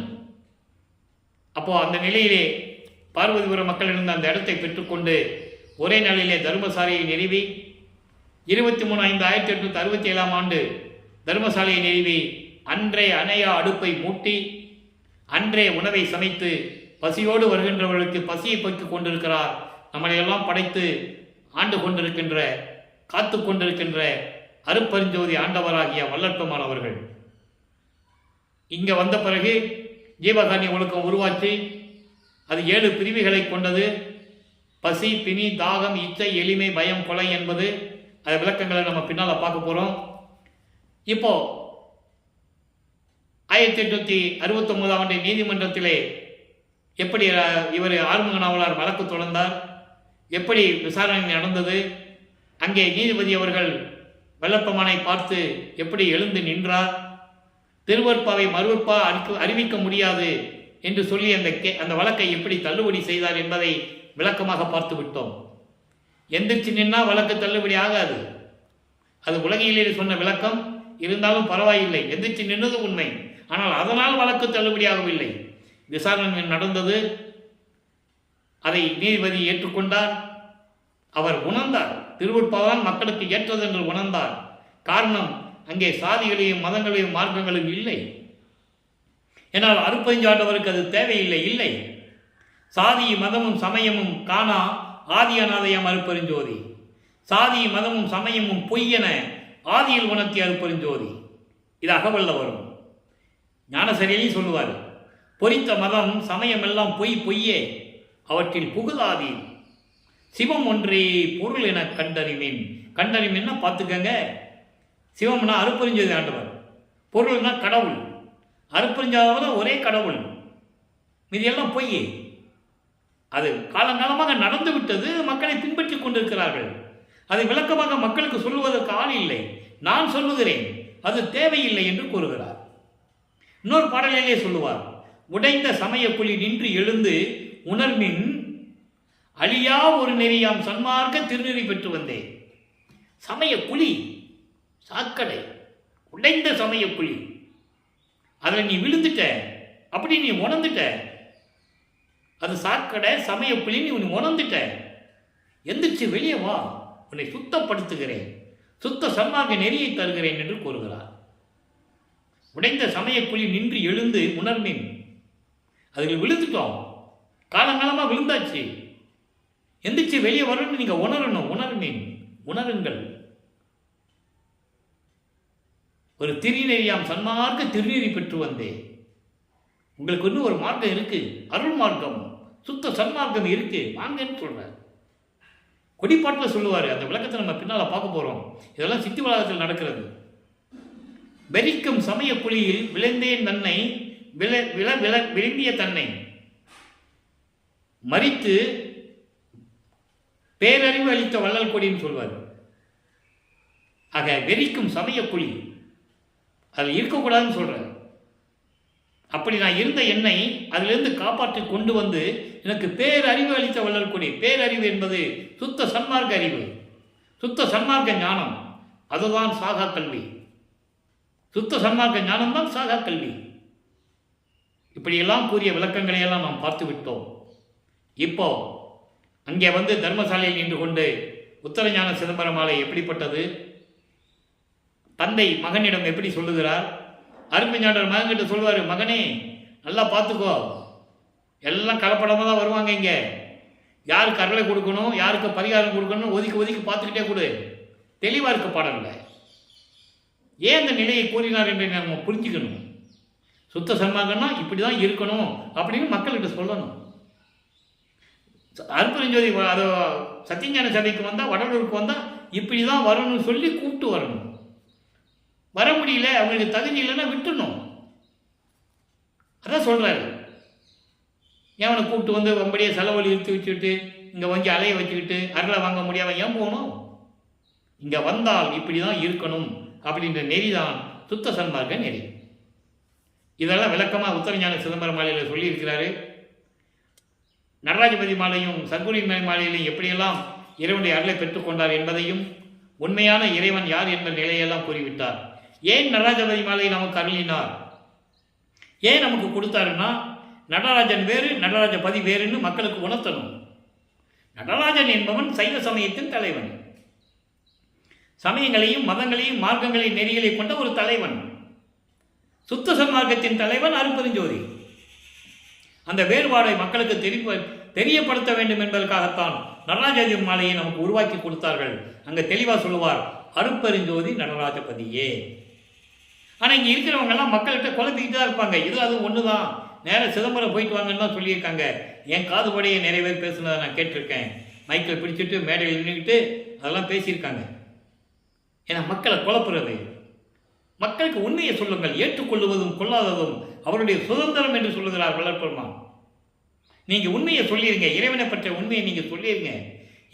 அப்போது அந்த நிலையிலே பார்வதிபுர மக்கள் இருந்த அந்த இடத்தை பெற்றுக்கொண்டு ஒரே நாளிலே தர்மசாலையை நிறுவி 23/5/1867 ஆண்டு தர்மசாலையை நிறுவி அன்றே அணையா அடுப்பை மூட்டி அன்றே உணவை சமைத்து பசியோடு வருகின்றவர்களுக்கு பசியை போக்கிக் கொண்டிருக்கிறார். நம்மளையெல்லாம் படைத்து ஆண்டு கொண்டிருக்கின்ற, காத்து கொண்டிருக்கின்ற அருப்பெருஞ்சோதி ஆண்டவராகிய வல்லற்பமானவர்கள் இங்கே வந்த பிறகு ஜீவகாருண்ய ஒழுக்கம் உருவாச்சு. அது 7 பிரிவுகளை கொண்டது. பசி, பிணி, தாகம், இச்சை, எளிமை, பயம், கொலை என்பது. அது விளக்கங்களை நம்ம பின்னால் பார்க்க போகிறோம். இப்போ 1869 ஆண்டு நீதிமன்றத்திலே எப்படி இவர் ஆறுமுக நாவலார் வழக்கு தொடர்ந்தார், எப்படி விசாரணை நடந்தது, அங்கே நீதிபதி அவர்கள் வெள்ளப்பமானை பார்த்து எப்படி எழுந்து நின்றார், திருவற்பாவை மறுவற்பா அறிவிக்க முடியாது என்று சொல்லி அந்த வழக்கை எப்படி தள்ளுபடி செய்தார் என்பதை விளக்கமாக பார்த்து விட்டோம். எந்திரிச்சு நின்னா வழக்கு தள்ளுபடி ஆகாது. அது உலகிலே சொன்ன விளக்கம். இருந்தாலும் பரவாயில்லை, எந்திரிச்சு நின்றது உண்மை. ஆனால் அதனால் வழக்கு தள்ளுபடியாகவில்லை. விசாரணை நடந்தது. அதை நீதிபதி ஏற்றுக்கொண்டார். அவர் உணர்ந்தார், திருவற்பாதான் மக்களுக்கு ஏற்றது என்று உணர்ந்தார். காரணம், அங்கே சாதிகளையும் மதங்களையும் மார்க்கங்களும் இல்லை. ஏனால் அருப்பஞ்சாண்டவருக்கு அது தேவையில்லை. இல்லை, சாதி மதமும் சமயமும் காணா ஆதியநாதயம் அருப்பெருஞ்சோதி. சாதி மதமும் சமயமும் பொய்யென ஆதியில் உணர்த்திய அருப்பெருஞ்சோதி. இது அகவல்ல வரும். ஞானசரியையும் சொல்லுவார், பொறித்த மதம் சமயம் எல்லாம் பொய்யே, அவற்றில் புகுதாதி சிவம் ஒன்றே பொருள் என கண்டறிமீன்னா பார்த்துக்கங்க. சிவம்னா அருப்பெருஞ்சோதி ஆண்டவர், பொருள்னா கடவுள். அருப்பெருஞ்சாதவர் ஒரே கடவுள், மீதியெல்லாம் பொய். அது காலங்காலமாக நடந்து விட்டது. மக்களை பின்பற்றி கொண்டிருக்கிறார்கள். அதை விளக்கமாக மக்களுக்கு சொல்லுவதற்கு ஆள் இல்லை. நான் சொல்லுகிறேன், அது தேவையில்லை என்று கூறுகிறார். இன்னொரு பாடலிலே சொல்லுவார், உடைந்த சமய குழி நின்று எழுந்து உணர்மின் அழியா ஒரு நெறியாம் சன்மார்க்க திருநெறி பெற்று வந்தேன். சமய குழி, சாக்கடை, உடைந்த சமய குழி, அதில் நீ விழுந்துட்ட, அப்படி நீ உணர்ந்துட்ட. அது சாக்கடை, சமய குழி, நீ உணர்ந்துட்ட. எந்திரிச்சு வெளியே வா, உன்னை சுத்தப்படுத்துகிறேன், சுத்த சன்மார்க்க நெறியை தருகிறேன் என்று கூறுகிறார். உடைந்த சமயக்குழி நின்று எழுந்து உணர்மின். அதில் விழுந்துட்டோம், காலங்காலமாக விழுந்தாச்சு. எந்திரிச்சு வெளியே வரணும்னு நீங்கள் உணரணும். உணர்மின், உணருங்கள். ஒரு திருநெறியாம் சன்மார்க்க திருநெறி பெற்று வந்தேன். உங்களுக்கு இன்னும் ஒரு மார்க்கம் இருக்கு, அருள் மார்க்கம், சுத்த சன்மார்க்கம் இருக்கு, வாங்கன்னு சொல்றார். கொடிப்பாட்டில் சொல்லுவார். அந்த விளக்கத்தை நம்ம பின்னால் பார்க்க போகிறோம். இதெல்லாம் சித்தி வளாகத்தில் நடக்கிறது. வெறிக்கும் சமய குழியில் விளைந்தேன் தன்னை விளம்பிய தன்னை மறித்து பேரறிவு அளித்த வள்ளல் கொடின்னு சொல்வார். ஆக வெறிக்கும் சமய குழி அதில் இருக்கக்கூடாதுன்னு சொல்றார். அப்படி நான் இருந்த என்னை அதிலிருந்து காப்பாற்றி கொண்டு வந்து எனக்கு பேரறிவு அளித்த வள்ளல்குடி. பேரறிவு என்பது சுத்த சன்மார்க்க அறிவு, சுத்த சன்மார்க்க ஞானம். அதுதான் சாகா கல்வி. சுத்த சன்மார்க்க ஞானம் தான் சாகா கல்வி. இப்படியெல்லாம் கூறிய விளக்கங்களையெல்லாம் நாம் பார்த்து விட்டோம். இப்போ அங்கே வந்து தர்மசாலையில் நின்று கொண்டு உத்தரஞான சிதம்பரம் மாலை எப்படிப்பட்டது, தந்தை மகனிடம் எப்படி சொல்லுகிறார், அருமைஞானவர் மகன்கிட்ட சொல்லுவார், மகனே நல்லா பார்த்துக்கோ, எல்லாம் கலப்படமாக தான் வருவாங்க, இங்கே யாருக்கு அருளை கொடுக்கணும் யாருக்கு பரிகாரம் கொடுக்கணும் ஒதுக்கி ஒதுக்கி பார்த்துக்கிட்டே கொடு. தெளிவாக இருக்க பாடல்ல. ஏன் அந்த நிலையை கூறினார் என்று நம்ம புரிஞ்சுக்கணும். சுத்த சன்மார்க்கம்னா இப்படி தான் இருக்கணும் அப்படின்னு மக்கள்கிட்ட சொல்லணும். அருட்பெருஞ்சோதி அதோ சத்தியஞான சபைக்கு வந்தால், வடலூருக்கு வந்தால் இப்படி தான் வரணும்னு சொல்லி கூப்பிட்டு வரணும். வர முடியல, அவங்களுக்கு தகுதி இல்லைன்னா விட்டுணும். அதான் சொல்கிறாரு. ஏன் கூப்பிட்டு வந்து வம்படியே செலவழி இழுத்து வச்சுக்கிட்டு இங்கே வந்து அலைய வச்சுக்கிட்டு அருளை வாங்க முடியாமல் ஏன் போகணும்? இங்கே வந்தால் இப்படி தான் இருக்கணும் அப்படின்ற நெறிதான் சுத்த சன்மார்க்க நெறி. இதெல்லாம் விளக்கமாக உத்தரஞான சிதம்பரம் மாலையில் சொல்லியிருக்கிறாரு. நடராஜபதி மாலையும் சத்குருவின் மாலையிலையும் எப்படியெல்லாம் இறைவனுடைய அருளை பெற்றுக்கொண்டார் என்பதையும் உண்மையான இறைவன் யார் என்ற நிலையெல்லாம் கூறிவிட்டார். ஏன் நடராஜபதி மாலையை நமக்கு அருளினார், ஏன் நமக்கு கொடுத்தாருன்னா, நடராஜன் வேறு நடராஜபதி வேறுன்னு மக்களுக்கு உணர்த்தணும். நடராஜன் என்பவன் சைவ சமயத்தின் தலைவன், சமயங்களையும் மதங்களையும் மார்க்கங்களையும் நெறிகளை கொண்ட ஒரு தலைவன். சுத்த சன்மார்க்கத்தின் தலைவன் அருட்பெருஞ்சோதி. அந்த வேறுபாடை மக்களுக்கு தெரியப்படுத்த வேண்டும் என்பதற்காகத்தான் நடராஜ மாலையை நமக்கு உருவாக்கி கொடுத்தார்கள். அங்கே தெளிவாக சொல்லுவார், அருட்பெருஞ்சோதி நடராஜபதியே. ஆனால் இங்கே இருக்கிறவங்கெல்லாம் மக்கள்கிட்ட குழப்பிக்கிட்டு தான் இருப்பாங்க. இது அது ஒன்று தான், நேராக சிதம்பரம் போயிட்டு வாங்கன்னு தான் சொல்லியிருக்காங்க. என் காதுபடியை நிறைய பேர் பேசுனதை நான் கேட்டிருக்கேன். மைக்கில் பிடிச்சிட்டு மேடையில் நின்றுக்கிட்டு அதெல்லாம் பேசியிருக்காங்க. ஏன்னா மக்களை குழப்புறது. மக்களுக்கு உண்மையை சொல்லுங்கள். ஏற்றுக்கொள்வதும் கொள்ளாததும் அவருடைய சுதந்திரம் என்று சொல்லுகிறார் வள்ளற்பெருமான். நீங்கள் உண்மையை சொல்லிடுங்க, இறைவனை பற்றிய உண்மையை நீங்கள் சொல்லிடுங்க.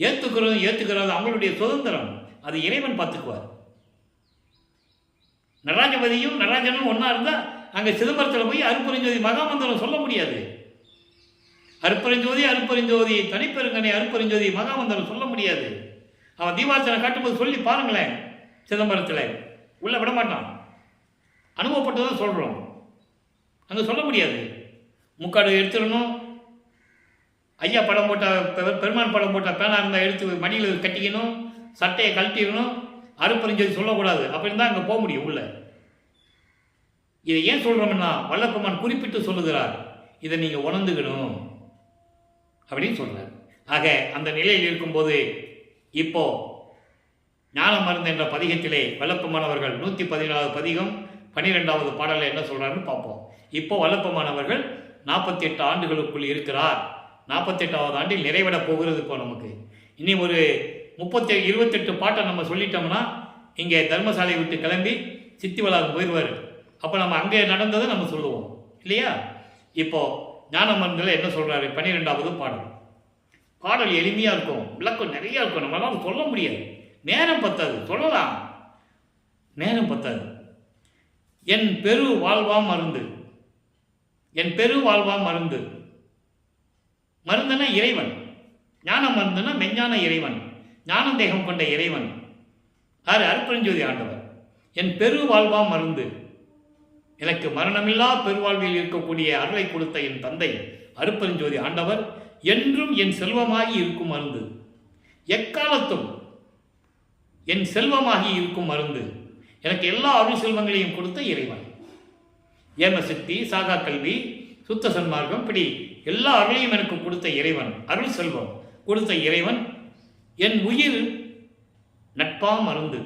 ஏற்றுக்கிறது அவங்களுடைய சுதந்திரம், அது இறைவன் பார்த்துக்குவார். நடராஜபதியும் நடராஜனும் ஒன்றா இருந்தால் அங்கே சிதம்பரத்தில் போய் அருட்பெருஞ்சோதி மகாமந்திரம் சொல்ல முடியாது. அருட்பெருஞ்சோதி தனிப்பெருங்கனை அருட்பெருஞ்சோதி மகாமந்திரம் சொல்ல முடியாது. அவன் தீபார்த்தனை காட்டும்போது சொல்லி பாருங்களேன், சிதம்பரத்தில் உள்ள விட மாட்டான். அனுபவப்பட்டு தான் சொல்கிறோம், அங்கே சொல்ல முடியாது. முக்காடு எடுத்துடணும், ஐயா படம் போட்டால் பெருமான் படம் போட்டால் பேனா இருந்தால் எடுத்து மடியில் கட்டிக்கணும், சட்டையை கழட்டிடணும். அருட்பெருஞ்சோதி சொல்லக்கூடாது, அப்படின்னு தான் அங்கே போக முடியும் உள்ள. இதை ஏன் சொல்கிறோம்னா, வள்ளற்பெருமான் குறிப்பிட்டு சொல்லுகிறார், இதை நீங்கள் உணர்ந்துக்கணும் அப்படின்னு சொல்கிறார். ஆக அந்த நிலையில் இருக்கும்போது இப்போ ஞான மருந்து என்ற பதிகத்திலே வள்ளற்பெருமான் அவர்கள் 114வது பதிகம் 12வது பாடலில் என்ன சொல்கிறாருன்னு பார்ப்போம். இப்போ வள்ளற்பெருமான் அவர்கள் 48 ஆண்டுகளுக்குள் இருக்கிறார். 48வது ஆண்டில் நிறைவிட போகிறது. இப்போ நமக்கு இனி ஒரு 28 பாட்டை நம்ம சொல்லிட்டோம்னா இங்கே தர்மசாலையை விட்டு கிளம்பி சித்தி வளாகம் போயிடுவார். அப்போ நம்ம அங்கே நடந்ததை நம்ம சொல்லுவோம் இல்லையா? இப்போ ஞான மருந்தில் என்ன சொல்கிறாரு? 12வது பாடல். பாடல் எளிமையாக இருக்கும், விளக்கம் நிறையா இருக்கும். நம்மளால் சொல்ல முடியாது, நேரம் பத்தாது. சொல்லலாம், நேரம் பத்தாது. என் பெரு வாழ்வாம் மருந்து, என் பெரு வாழ்வாம் மருந்து. மருந்துனா இறைவன், ஞான மருந்துனா மெஞ்ஞான இறைவன், ஞான தேகம் கொண்ட இறைவன். அருட்பெருஞ்சோதி ஆண்டவர். என் பெரு வாழ்வாம் மருந்து, எனக்கு மரணமில்லா பெருவாழ்வில் இருக்கக்கூடிய அருளை கொடுத்த என் தந்தை அருட்பெருஞ்சோதி ஆண்டவர் என்றும் என் செல்வமாகி இருக்கும் மருந்து. எக்காலத்தும் என் செல்வமாகி இருக்கும் மருந்து. எனக்கு எல்லா அருள் செல்வங்களையும் கொடுத்த இறைவன். ஏம சக்தி, சாகா கல்வி, சுத்த சன்மார்க்கம், இப்படி எல்லா அருளையும் எனக்கு கொடுத்த இறைவன், அருள் செல்வம் கொடுத்த இறைவன். என் உயிர் நட்பா மருந்து,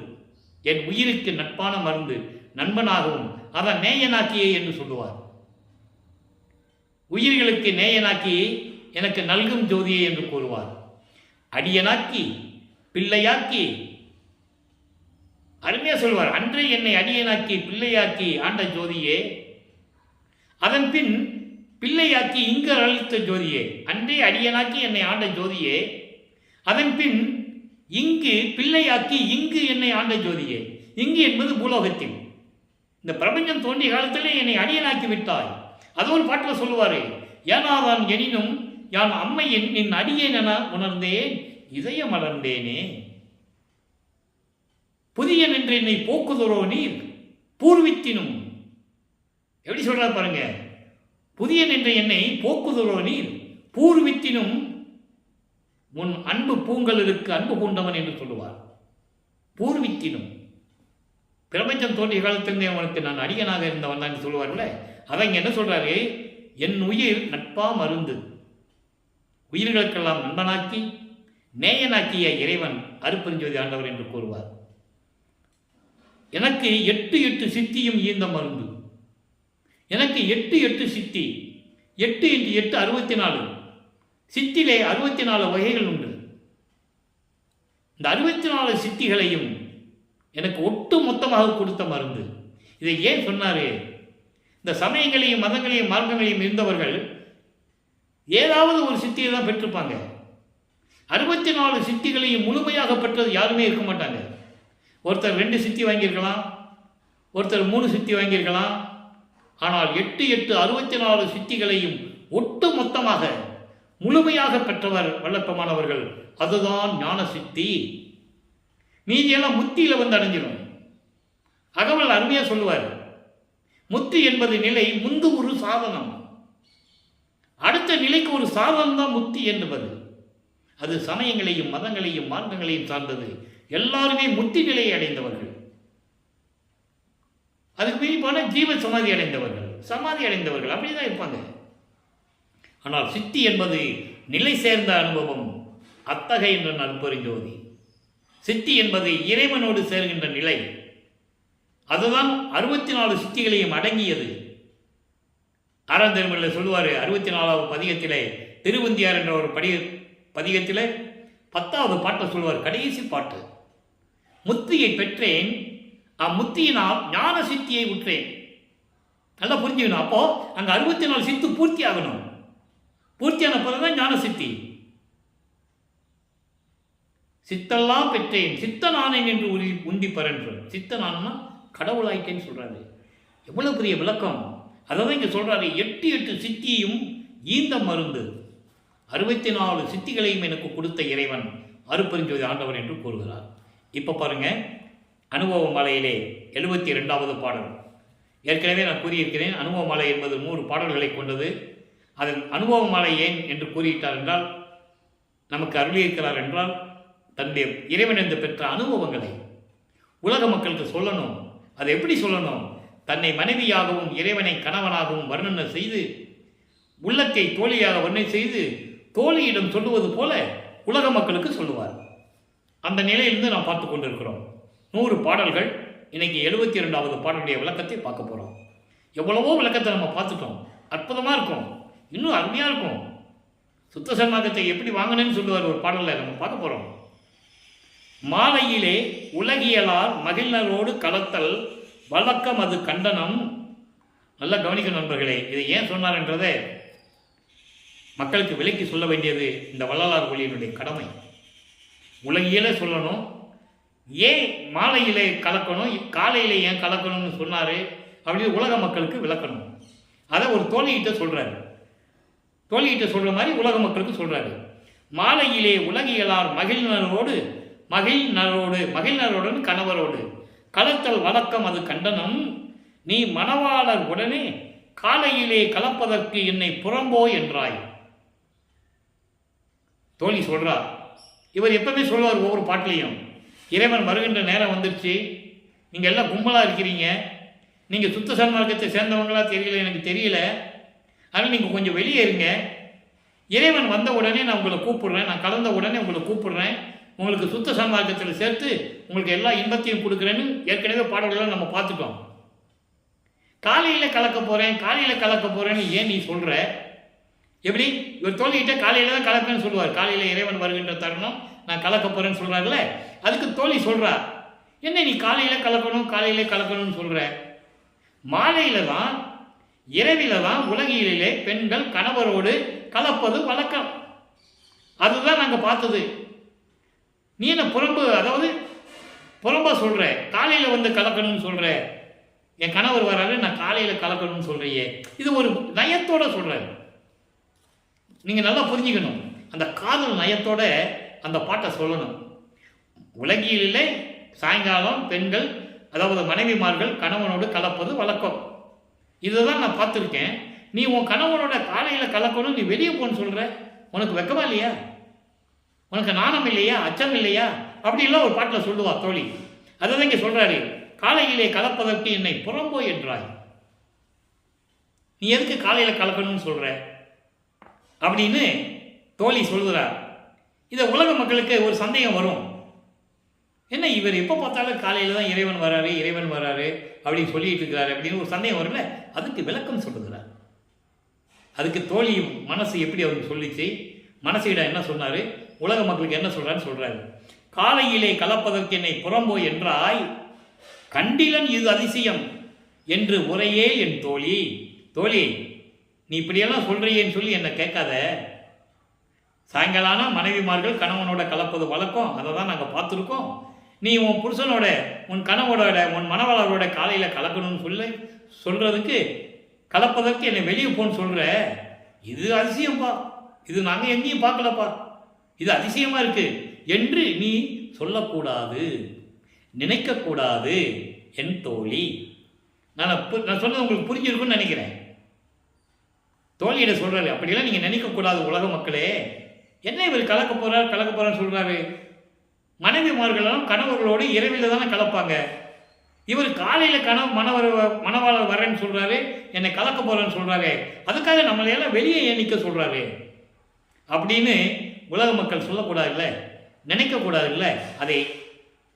என் உயிருக்கு நட்பான மருந்து, நண்பனாகவும் அதான் நேயனாக்கியே என்று சொல்லுவார். உயிர்களுக்கு நேயனாக்கி எனக்கு நல்கும் ஜோதியே என்று கூறுவார். அடியனாக்கி பிள்ளையாக்கி, அருமையா சொல்வார். அன்றே என்னை அடியனாக்கி பிள்ளையாக்கி ஆண்ட ஜோதியே, அதன் பின் பிள்ளையாக்கி இங்கு அளித்த ஜோதியே. அன்றே அடியனாக்கி என்னை ஆண்ட ஜோதியே, அதன் பின் இங்கு பிள்ளையாக்கி இங்கு என்னை ஆண்ட ஜோதியே. இங்கு என்பது பூலோகத்தில். இந்த பிரபஞ்சம் தோன்றிய காலத்திலே என்னை அடியனாக்கி விட்டாய். அது ஒரு பாட்டில் சொல்லுவார், ஏனாதான் எனினும் யான் அம்மையின் நின் அடியேன் என உணர்ந்தேன் இதய மலர்ந்தேனே. புதிய நின்று என்னை போக்குதொரோ நீர் பூர்வித்தினும். எப்படி சொல்றாரு பாருங்க, புதிய நின்று என்னை போக்குதொரோ நீர் பூர்வித்தினும் முன் அன்பு பூங்கலுக்கு அன்பு பூண்டவன் என்று சொல்லுவார். பூர்வித்தினும், பிரபஞ்சம் தோன்றிய காலத்திலிருந்தே அவனுக்கு நான் அடியனாக இருந்தவன் தான் சொல்லுவார்ல. அதை இங்க என்ன சொல்றாரு, என் உயிர் நட்பா மருந்து, உயிர்களுக்கெல்லாம் நண்பனாக்கி நேயனாக்கிய இறைவன் அருட்பெருஞ்சோதி ஆண்டவர் என்று கூறுவார். எனக்கு 8 சித்தியும் ஈந்த மருந்து. எனக்கு 8 சித்தி, 8 × 8 64. சித்திலே 64 வகைகள் உண்டு. இந்த 64 சித்திகளையும் எனக்கு ஒட்டு மொத்தமாக கொடுத்த மருந்து. இதை ஏன் சொன்னாரு? இந்த சமயங்களையும் மதங்களையும் மார்க்கங்களையும் இருந்தவர்கள் ஏதாவது ஒரு சித்தியை தான் பெற்றிருப்பாங்க. 64 சித்திகளையும் முழுமையாக பெற்றது யாருமே இருக்க மாட்டாங்க. ஒருத்தர் 2 சித்தி வாங்கியிருக்கலாம், ஒருத்தர் 3 சித்தி வாங்கியிருக்கலாம். ஆனால் 8 64 சித்திகளையும் ஒட்டு மொத்தமாக முழுமையாக பெற்றவர் வல்லப்பமானவர்கள். அதுதான் ஞான சித்தி. மீதியெல்லாம் முத்தியில வந்து அடைஞ்சிடும். அகவல் அருமையா சொல்லுவார், முத்தி என்பது நிலை முந்து ஒரு சாதனம், அடுத்த நிலைக்கு ஒரு சாதனம் தான் முத்தி என்பது. அது சமயங்களையும் மதங்களையும் மார்க்கங்களையும் சார்ந்தது. எல்லாருமே முத்தி நிலையை அடைந்தவர்கள். அதுக்கு மீறிப்பான ஜீவ சமாதி அடைந்தவர்கள், சமாதி அடைந்தவர்கள் அப்படிதான் இருப்பாங்க. ஆனால் சித்தி என்பது நிலை சேர்ந்த அனுபவம். அத்தகைய என்ற அருட்பெருஞ்சோதி சித்தி என்பது இறைவனோடு சேர்கின்ற நிலை. அதுதான் 64 சித்திகளையும் அடங்கியது. ஆறாம் திருமுறையில் சொல்லுவார், 64வது பதிகத்திலே, திருவந்தியார் என்ற ஒரு பதிகத்திலே 10வது பாட்டை சொல்லுவார், கடைசி பாட்டு. முத்தியை பெற்றேன், அம்முத்தியினால் ஞான சித்தியை உற்றேன். நல்லா புரிஞ்சுக்கணும். அப்போ அங்க 64 சித்து பூர்த்தி ஆகணும். பூர்த்தியான பிறகுதான் ஞான சித்தி. சித்தெல்லாம் பெற்றேன் சித்தனானேன் என்று உந்தி பரன்று. சித்தனானா கடவுளாயிட்டேன்னு சொல்றாரு. எவ்வளவு பெரிய விளக்கம்! அதான் இங்க சொல்றாரு, 8 சித்தியும் ஈந்த மருந்து, 64 சித்திகளையும் எனக்கு கொடுத்த இறைவன் அருட்பெருஞ்சோதி ஆண்டவர் என்று கூறுகிறார். இப்போ பாருங்க, அனுபவ மாலையிலே 72வது பாடல். ஏற்கனவே நான் கூறியிருக்கிறேன், அனுபவ மாலை என்பது 100 பாடல்களை கொண்டது. அதன் அனுபவ மாலை ஏன் என்று கூறிவிட்டார் என்றால், நமக்கு அருளியிருக்கிறார் என்றால், தன்னுடைய இறைவனிருந்து பெற்ற அனுபவங்களை உலக மக்களுக்கு சொல்லணும். அதை எப்படி சொல்லணும்? தன்னை மனைவியாகவும் இறைவனை கணவனாகவும் வர்ணனை செய்து, உள்ளத்தை தோழியாக வர்ணனை செய்து, தோழியிடம் சொல்லுவது போல உலக மக்களுக்கு சொல்லுவார். அந்த நிலையிலிருந்து நாம் பார்த்து கொண்டிருக்கிறோம். 100 பாடல்கள். இன்னைக்கு 72வது பாடலுடைய விளக்கத்தை பார்க்க போகிறோம். எவ்வளவோ விளக்கத்தை நம்ம பார்த்துட்டோம். அற்புதமாக இருக்கும், இன்னும் அருமையாக இருக்கும். சுத்த சன்மார்க்கத்தை எப்படி வாங்கணும்னு சொல்லுவார் ஒரு பாடலில், நம்ம பார்க்க போகிறோம். மாலையிலே உலகியலார் மகிழ்நரோடு கலத்தல் வழக்கம் அது கண்டனம். நல்லா கவனிக்க நண்பர்களே, இதை ஏன் சொன்னார் என்றதை மக்களுக்கு விலைக்கு சொல்ல வேண்டியது இந்த வள்ளலார் ஒளியினுடைய கடமை. உலகியலே சொல்லணும். ஏன் மாலையிலே கலக்கணும், காலையிலே ஏன் கலக்கணும்னு சொன்னார் அப்படின்னு உலக மக்களுக்கு விளக்கணும். அதை ஒரு தோழிகிட்ட சொல்கிறாரு. தோழிகிட்ட சொல்கிற மாதிரி உலக மக்களுக்கு சொல்கிறாரு. மாலையிலே உலகியலார் மகிழ்நரோடு கணவரோடு கலத்தல் வழக்கம் அது கண்டனம். நீ மணவாளர் உடனே காலையிலே கலப்பதற்கு என்னை புறம்போ என்றாய். தோழி சொல்றார். இவர் எப்பவுமே சொல்லுவார் ஒவ்வொரு பாட்டிலையும், இறைவன் வருகின்ற நேரம் வந்துருச்சு, நீங்க எல்லாம் கும்பலா இருக்கிறீங்க, நீங்க சுத்த சன்மார்க்கத்தை சேர்ந்தவங்களா தெரியல, எனக்கு தெரியல, அதனால் நீங்க கொஞ்சம் வெளியே இருங்க. இறைவன் வந்த உடனே நான் உங்களை கூப்பிடுறேன், நான் கலந்த உடனே உங்களை கூப்பிடுறேன், உங்களுக்கு சுத்த சன்மார்க்கத்தில் சேர்த்து உங்களுக்கு எல்லா இன்பத்தையும் கொடுக்குறேன்னு ஏற்கனவே பாடல்கள்லாம் நம்ம பார்த்துட்டோம். காலையில் கலக்க போகிறேன்னு ஏன் நீ சொல்கிற? எப்படி? இவர் தோழிகிட்ட காலையில் தான் கலப்பேன்னு சொல்லுவார். காலையில் இறைவன் வருகின்ற தருணம் நான் கலக்க போகிறேன்னு சொல்கிறாருல்ல, அதுக்கு தோழி சொல்கிறா, என்ன நீ காலையிலே கலக்கணும்னு சொல்கிற? மாலையில் தான், இரவில தான் உலகிலே பெண்கள் கணவரோடு கலப்பது வழக்கம். அதுதான் நாங்கள் பார்த்தது. நீ என்ன புறம்பா சொல்கிற? காலையில் வந்து கலக்கணும்னு சொல்கிற? என் கணவர் வராரு, நான் காலையில் கலக்கணும்னு சொல்றியே. இது ஒரு நயத்தோட சொல்றாரு. நீங்க நல்லா புரிஞ்சுக்கணும். அந்த காதல் நயத்தோட அந்த பாட்டை சொல்லணும். உலகிலே சாயங்காலம் பெண்கள், அதாவது மனைவிமார்கள் கணவனோடு கலப்பது வழக்கம். இதுதான் நான் பார்த்துருக்கேன். நீ உன் கணவனோட காலையில் கலக்கணும், நீ வெளியே போன்னு சொல்ற. உனக்கு வெக்கமா இல்லையா? உனக்கு நாணம் இல்லையா? அச்சம் இல்லையா? அப்படிலாம் ஒரு பாட்டில் சொல்லுவா தோழி. அதுதான் இங்கே சொல்றாரு, காலையிலே கலப்பதற்கு என்னை புறம்போய் என்றாய். நீ எதுக்கு காலையில் கலக்கணும்னு சொல்ற அப்படின்னு தோழி சொல்கிறார். இதை உலக மக்களுக்கு ஒரு சந்தேகம் வரும். என்ன இவர் எப்போ பார்த்தாலும் காலையில் தான் இறைவன் வராரு அப்படின்னு சொல்லிட்டு இருக்கிறாரு அப்படின்னு ஒரு சந்தேகம் வரும்ல. அதுக்கு விளக்கம் சொல்லுகிறார். அதுக்கு தோழி மனசு எப்படி அவருக்கு சொல்லிச்சு, மனசிடம் என்ன சொன்னார், உலக மக்களுக்கு என்ன சொல்கிறான்னு சொல்கிறாரு. காலையிலே கலப்பதற்கு என்னை புறம்போய் என்றாய், கண்டிலன் இது அதிசயம் என்று உரையே என் தோழி. தோழி, நீ இப்படியெல்லாம் சொல்றியேன்னு சொல்லி என்னை கேட்காத. சாயங்காலம் மனைவிமார்கள் கணவனோட கலப்பது வழக்கம், அதை தான் நாங்கள் பார்த்துருக்கோம். நீ உன் புருஷனோட, உன் கணவனோட, உன் மணவாளரோட காலையில் கலக்கணும்னு சொல்றதுக்கு, கலப்பதற்கு என்னை வெளியே போன்னு சொல்ற. இது அதிசயம்ப்பா, இது நாங்கள் எங்கேயும் பார்க்கலப்பா, இது அதிசயமா இருக்கு என்று நீ சொல்லக்கூடாது, நினைக்கக்கூடாது என் தோழி. நான் சொன்னது உங்களுக்கு புரிஞ்சிருக்குன்னு நினைக்கிறேன். தோழியிட சொல்றாரு, அப்படிலாம் நீங்க நினைக்கக்கூடாது உலக மக்களே. என்ன இவர் கலக்க போறான்னு சொல்றாரு. மனைவிமார்களெல்லாம் கணவர்களோடு இரவில் தானே கலப்பாங்க. இவர் காலையில் மணவாளர் வரேன்னு சொல்றாரு, என்னை கலக்க போறேன்னு சொல்றாரு. அதுக்காக நம்மளையெல்லாம் வெளியே எண்ணிக்க சொல்றாரு அப்படின்னு உலக மக்கள் சொல்லக்கூடாது இல்லை, நினைக்கக்கூடாது இல்லை. அதை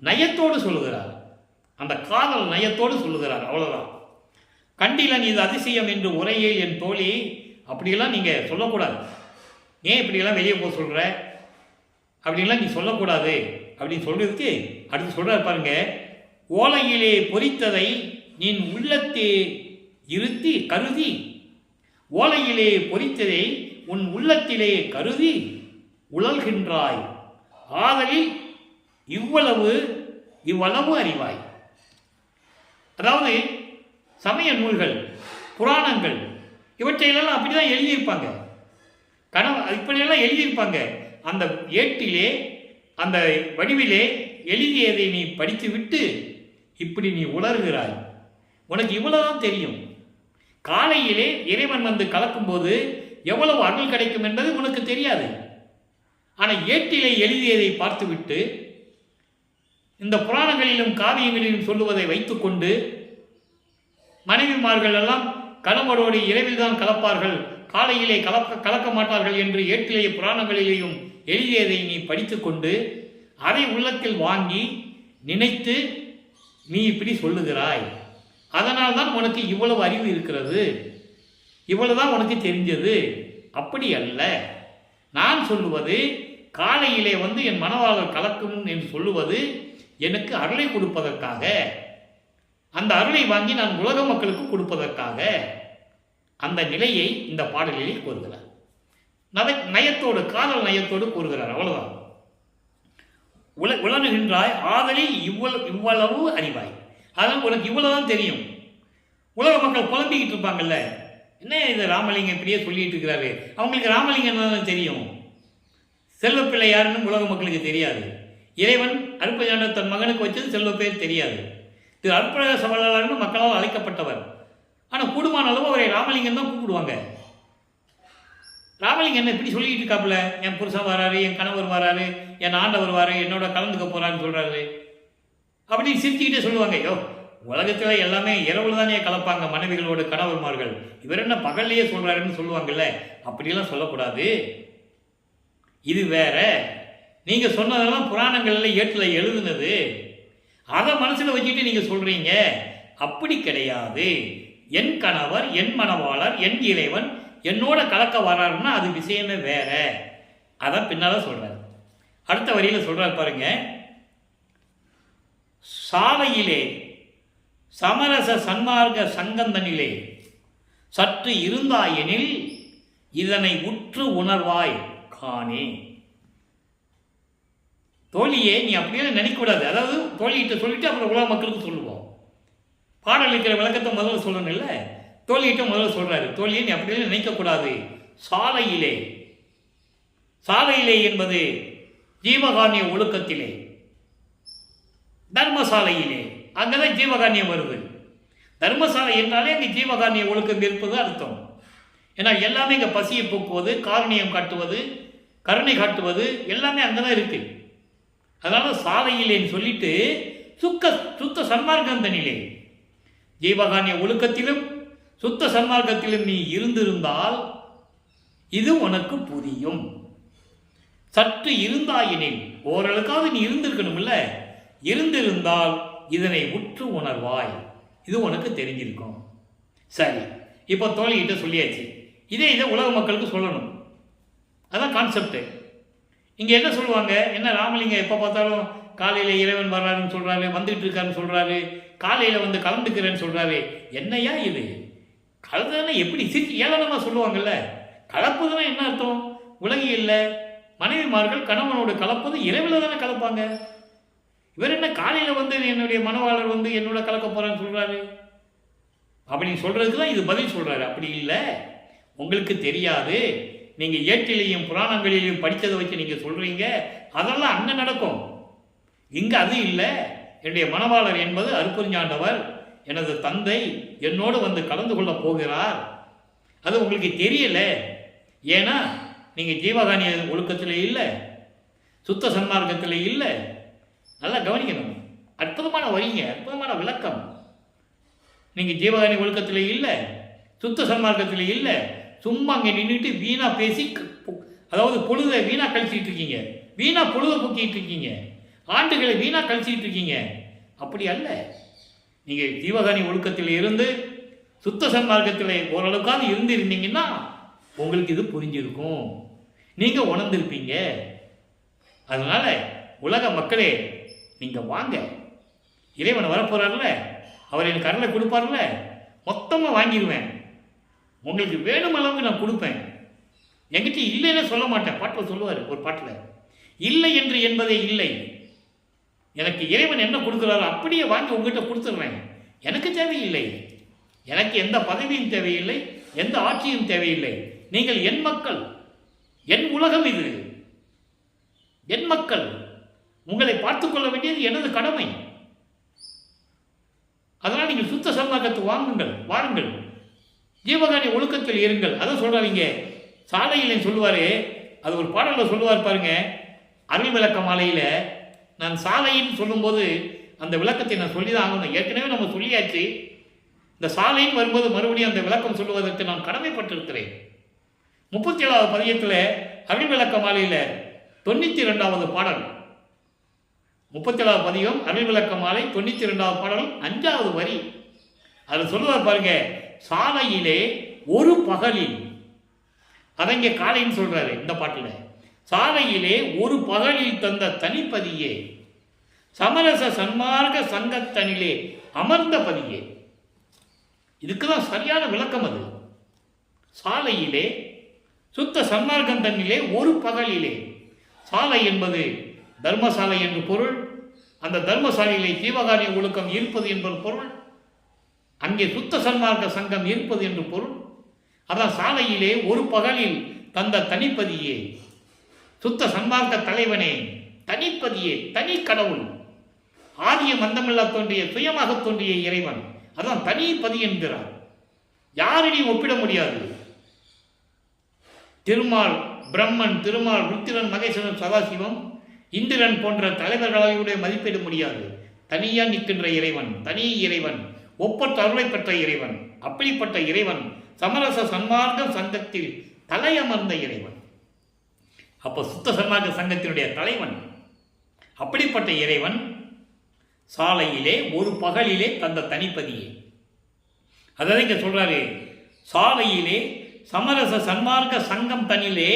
நயத்தோடு சொல்லுகிறார், அந்த காதல் நயத்தோடு சொல்லுகிறார். அவ்வளோதான். கண்டிலன் இது அதிசயம் என்று உரையே என் தோழி. அப்படியெல்லாம் நீங்கள் சொல்லக்கூடாது. ஏன் இப்படியெல்லாம் வெளியே போக சொல்கிற அப்படின்லாம் நீ சொல்லக்கூடாது அப்படின்னு சொல்கிறதுக்கு அடுத்து சொல்கிறார் பாருங்க. ஓலையிலே பொறித்ததை நீ உள்ளத்தே இருத்தி கருதி, ஓலையிலே பொறித்ததை உன் உள்ளத்திலே கருதி உழல்கின்றாய். ஆதலில் இவ்வளவு அறிவாய். அதாவது சமய நூல்கள், புராணங்கள் இவற்றையெல்லாம் அப்படிதான் எழுதியிருப்பாங்க. இப்படியெல்லாம் எழுதியிருப்பாங்க. அந்த ஏட்டிலே, அந்த வடிவிலே எழுதியதை நீ படித்து விட்டு இப்படி நீ உணர்கிறாய். உனக்கு இவ்வளவுதான் தெரியும். காலையிலே இறைவன் வந்து கலக்கும்போது எவ்வளவு அருள் கிடைக்கும் என்பது உனக்கு தெரியாது. ஆனால் ஏட்டிலே எழுதியதை பார்த்துவிட்டு இந்த புராணங்களிலும் காவியங்களிலும் சொல்லுவதை வைத்துக்கொண்டு மனைவிமார்கள் எல்லாம் கணவரோடு இரவில் தான் கலப்பார்கள், காலையிலே கலக்க மாட்டார்கள் என்று ஏட்டிலேயே புராணங்களிலேயும் எழுதியதை நீ படித்து கொண்டு அதை உள்ளத்தில் வாங்கி நினைத்து நீ இப்படி சொல்லுகிறாய். அதனால் தான் உனக்கு இவ்வளவு அறிவு இருக்கிறது, இவ்வளவுதான் உனக்கு தெரிஞ்சது. அப்படி அல்ல. நான் சொல்லுவது காலையிலே வந்து என் மனவாளர் கலக்கும் என்று சொல்லுவது எனக்கு அருளை கொடுப்பதற்காக, அந்த அருளை வாங்கி நான் உலக மக்களுக்கு கொடுப்பதற்காக. அந்த நிலையை இந்த பாடலில் கூறுகிறார். நயத்தோடு, காதல் நயத்தோடு கூறுகிறார். அவ்வளவுதான். உணர்கின்றாய் ஆதலில் இவ்வளவு அறிவாய். அதனால் உனக்கு இவ்வளவுதான் தெரியும். உலக மக்கள் புலம்பிக்கிட்டு இருப்பாங்கல்ல, என்ன இது ராமலிங்கம் இப்படியே சொல்லிட்டு இருக்கிறாரு. அவங்களுக்கு ராமலிங்கம் என்னன்னு தெரியும், செல்வப்பிள்ளை யாருன்னு உலக மக்களுக்கு தெரியாது. இறைவன் அருட்பெருஞ்சாண்டவர் தன் மகனுக்கு வச்சது செல்வ பேர் தெரியாது. திரு அருட்பிரகாச வள்ளலார்னு மக்களால் அழைக்கப்பட்டவர். ஆனால் கூடுமான அளவு அவரை ராமலிங்கம் தான் கூப்பிடுவாங்க. ராமலிங்கம் என்ன இப்படி சொல்லிட்டு இருக்காப்புல, என் புருஷன் வராரு, என் கணவர் வராரு, என் ஆண்டவர் வராரு, என்னோட கலந்துக்க போறான்னு சொல்றாரு அப்படின்னு சிரிச்சுக்கிட்டே சொல்லுவாங்க. ஐயோ, உலகத்தில் எல்லாமே இரவுல தானே கலப்பாங்க மனைவிகளோட கணவர்மார்கள், இவர் என்ன பகல்லையே சொல்றாருன்னு சொல்லுவாங்கல்ல. அப்படியெல்லாம் சொல்லக்கூடாது. இது வேற. நீங்க சொன்னதெல்லாம் புராணங்கள்ல ஏட்டுல எழுதுனது, அதை மனசுல வச்சுட்டு நீங்க சொல்றீங்க. அப்படி கிடையாது. என் கணவர், என் மணவாளர், என் இறைவன் என்னோட கலக்க வராருன்னா அது விஷயமே வேற. அதான் பின்னால சொல்றாரு. அடுத்த வரியில சொல்றாரு பாருங்க. சாலையிலே சமரச சன்மார்க்க சங்கந்தனிலே சற்று இருந்தாயெனில் இதனை உற்று உணர்வாய் காணே. தோழியே, நீ அப்படியே நினைக்கக்கூடாது. அதாவது தோழிகிட்ட சொல்லிட்டு அப்புறம் உலக மக்களுக்கு சொல்லுவோம். பாடல் இருக்கிற விளக்கத்தை முதல்ல சொல்லணும் இல்லை, தோழிகிட்ட முதல்ல சொல்றாரு. தோழியை நீ அப்படியே நினைக்கக்கூடாது. சாலையிலே, சாலையிலே என்பது ஜீவகாரண்ய ஒழுக்கத்திலே, தர்மசாலையிலே, அங்கதான் ஜீவகாரண்யம் வருது. தர்மசாலை என்றாலே அங்கே ஜீவகாரண்ய ஒழுக்கம் இருப்பது அர்த்தம். ஏன்னா எல்லாமே இங்கே பசியை போக்குவது, காரணியம் காட்டுவது, கருணை காட்டுவது எல்லாமே அங்கதான் இருக்கு. அதனால சாலையிலேன்னு சொல்லிட்டு சுத்த சன்மார்க்கம் தனிலே, ஜீவகாரண்ய ஒழுக்கத்திலும் சுத்த சன்மார்க்கத்திலும் நீ இருந்திருந்தால் இது உனக்கு புரியும். சற்று இருந்தாயினில், ஓரளவுக்காவது நீ இருந்திருக்கணும்ல, இருந்திருந்தால் இதனை உற்று உணர்வாய், இது உனக்கு தெரிஞ்சிருக்கும். சரி, இப்போ தோழிகிட்ட சொல்லியாச்சு. இதை உலக மக்களுக்கு சொல்லணும். அதான் கான்செப்ட். இங்கே என்ன சொல்லுவாங்க, என்ன ராமலிங்கம் எப்போ பார்த்தாலும் காலையில் இறைவன் வர்றாருன்னு சொல்கிறாரு, வந்துட்டு இருக்காருன்னு சொல்கிறாரு, காலையில் வந்து கலந்துக்கிறேன்னு சொல்கிறாரு. என்னையா இது கலந்துனா எப்படி சிரிச்சு ஏளனமாக சொல்லுவாங்கல்ல. கலப்புதுன்னா என்ன அர்த்தம்? உலகியல்ல மனைவிமார்கள் கணவனோடு கலப்பது இரவில் தானே கலப்பாங்க. இவர் என்ன காலையில் வந்து என்னுடைய மனவாளர் வந்து என்னோட கலக்க போகிறான்னு சொல்கிறாரு அப்படின்னு சொல்கிறதுக்கு தான் இது பதில் சொல்கிறாரு. அப்படி இல்லை, உங்களுக்கு தெரியாது, நீங்கள் ஏட்டிலையும் புராணங்களிலையும் படித்ததை வச்சு நீங்கள் சொல்கிறீங்க, அதெல்லாம் அங்கே நடக்கும். இங்கே அது இல்லை. என்னுடைய மனவாளர் என்பது அருட்பெருஞ்சாண்டவர், எனது தந்தை, என்னோடு வந்து கலந்து கொள்ள போகிறார். அது உங்களுக்கு தெரியல. ஏன்னா நீங்கள் ஜீவகாரண்ய ஒழுக்கத்தில் இல்லை, சுத்த சன்மார்க்கத்தில் இல்லை. நல்லா கவனிக்கணும். அற்புதமான வரிங்க, அற்புதமான விளக்கம். நீங்கள் ஜீவகாரண்ய ஒழுக்கத்தில் இல்லை, சுத்த சன்மார்க்கத்தில் இல்லை. சும்மா அங்கே நின்றுட்டு வீணா பேசி, அதாவது பொழுதை வீணா கழிச்சிட்டு இருக்கீங்க, வீணா பொழுதை போக்கிட்டு இருக்கீங்க, ஆண்டுகளை வீணா கழிச்சிட்டு இருக்கீங்க. அப்படி அல்ல. நீங்கள் ஜீவகாரண்ய ஒழுக்கத்தில் இருந்து சுத்த சன்மார்க்கத்தில் ஓரளவுக்காவது இருந்திருந்தீங்கன்னா உங்களுக்கு இது புரிஞ்சிருக்கும், நீங்கள் உணர்ந்திருப்பீங்க. அதனால உலக மக்களே, நீங்கள் வாங்க, இறைவன் வரப்போறாருல, அவர் எனக்கு அருளை கொடுப்பார்ல, மொத்தமாக வாங்கிடுவேன். உங்களுக்கு வேணும் அளவுக்கு நான் கொடுப்பேன். என்கிட்ட இல்லைன்னு சொல்ல மாட்டேன். பாட்டில் சொல்லுவார் ஒரு பாட்டில், இல்லை என்று என்பதே இல்லை. எனக்கு இறைவன் என்ன கொடுக்குறாரோ அப்படியே வாங்கி உங்ககிட்ட கொடுத்துட்றேன். எனக்கு தேவையில்லை, எனக்கு எந்த பதவியும் தேவையில்லை, எந்த ஆட்சியும் தேவையில்லை. நீங்கள் என் மக்கள், என் உலகம் இது, என் மக்கள். உங்களை பார்த்துக் கொள்ள வேண்டியது எனது கடமை. அதனால் நீங்கள் சுத்த சன்மார்க்கத்தை வாருங்கள், ஜீவகாரண்ய ஒழுக்கத்தில் இருங்கள். அதை சொல்றாங்க. சாலையில் சொல்லுவாரு, அது ஒரு பாடலில் சொல்லுவார் பாருங்க, அருள் விளக்க மாலையில். நான் சாலைன்னு சொல்லும்போது அந்த விளக்கத்தை நான் சொல்லி தான் ஆகணும். ஏற்கனவே நம்ம சொல்லியாச்சு. இந்த சாலைன்னு வரும்போது மறுபடியும் அந்த விளக்கம் சொல்லுவதற்கு நான் கடமைப்பட்டிருக்கிறேன். 37வது பதியத்தில் அருள் விளக்க மாலையில் 92வது பாடல், 37வது பதியம் அருள் விளக்க மாலை 92வது பாடல் 5வது வரி. அதில் சொல்லுவார் பாருங்க, சாலையிலே ஒரு பகலில், அதங்க காலைன்னு சொல்றாரு இந்த பாட்டில். சாலையிலே ஒரு பகலில் தந்த தனிப்பதியே, சமரச சன்மார்க்க சங்கத்தனிலே அமர்ந்த பதியே. இதுக்குதான் சரியான விளக்கம். அது சாலையிலே சுத்த சன்மார்க்கம் தன்னிலே ஒரு பகலிலே. சாலை என்பது தர்மசாலை என்று பொருள். அந்த தர்மசாலையிலே ஜீவகாரண்ய ஒழுக்கம் இருப்பது என்பது பொருள். அங்கே சுத்த சன்மார்க்க சங்கம் இருப்பது என்று பொருள். அதான் சாலையிலே ஒரு பகலில் தந்த தனிப்பதியே, சுத்த சன்மார்க்க தலைவனே, தனிப்பதியே, தனி கடவுள், ஆதிய மந்தமில்லா தோன்றிய சுயமாக தோன்றிய இறைவன். அதான் தனிப்பதி என்கிறார். யாரையும் ஒப்பிட முடியாது. திருமால் பிரம்மன், திருமால், ருத்திரன், மகேஸ்வரன், சதாசிவம், இந்திரன் போன்ற தலைவர்களாக மதிப்பிட முடியாது. தனியா நிற்கின்ற இறைவன், தனி இறைவன், ஒப்பற்ற அருளை பெற்ற இறைவன். அப்படிப்பட்ட இறைவன் சமரச சன்மார்க்க சங்கத்தில் தலையமர்ந்த இறைவன். அப்போ சுத்த சன்மார்க்க சங்கத்தினுடைய தலைவன். அப்படிப்பட்ட இறைவன் சாலையிலே ஒரு பகலிலே தந்த தனிப்பதியே. அதான் இங்க சொல்றாரு, சாலையிலே சமரச சன்மார்க்க சங்கம் தனிலே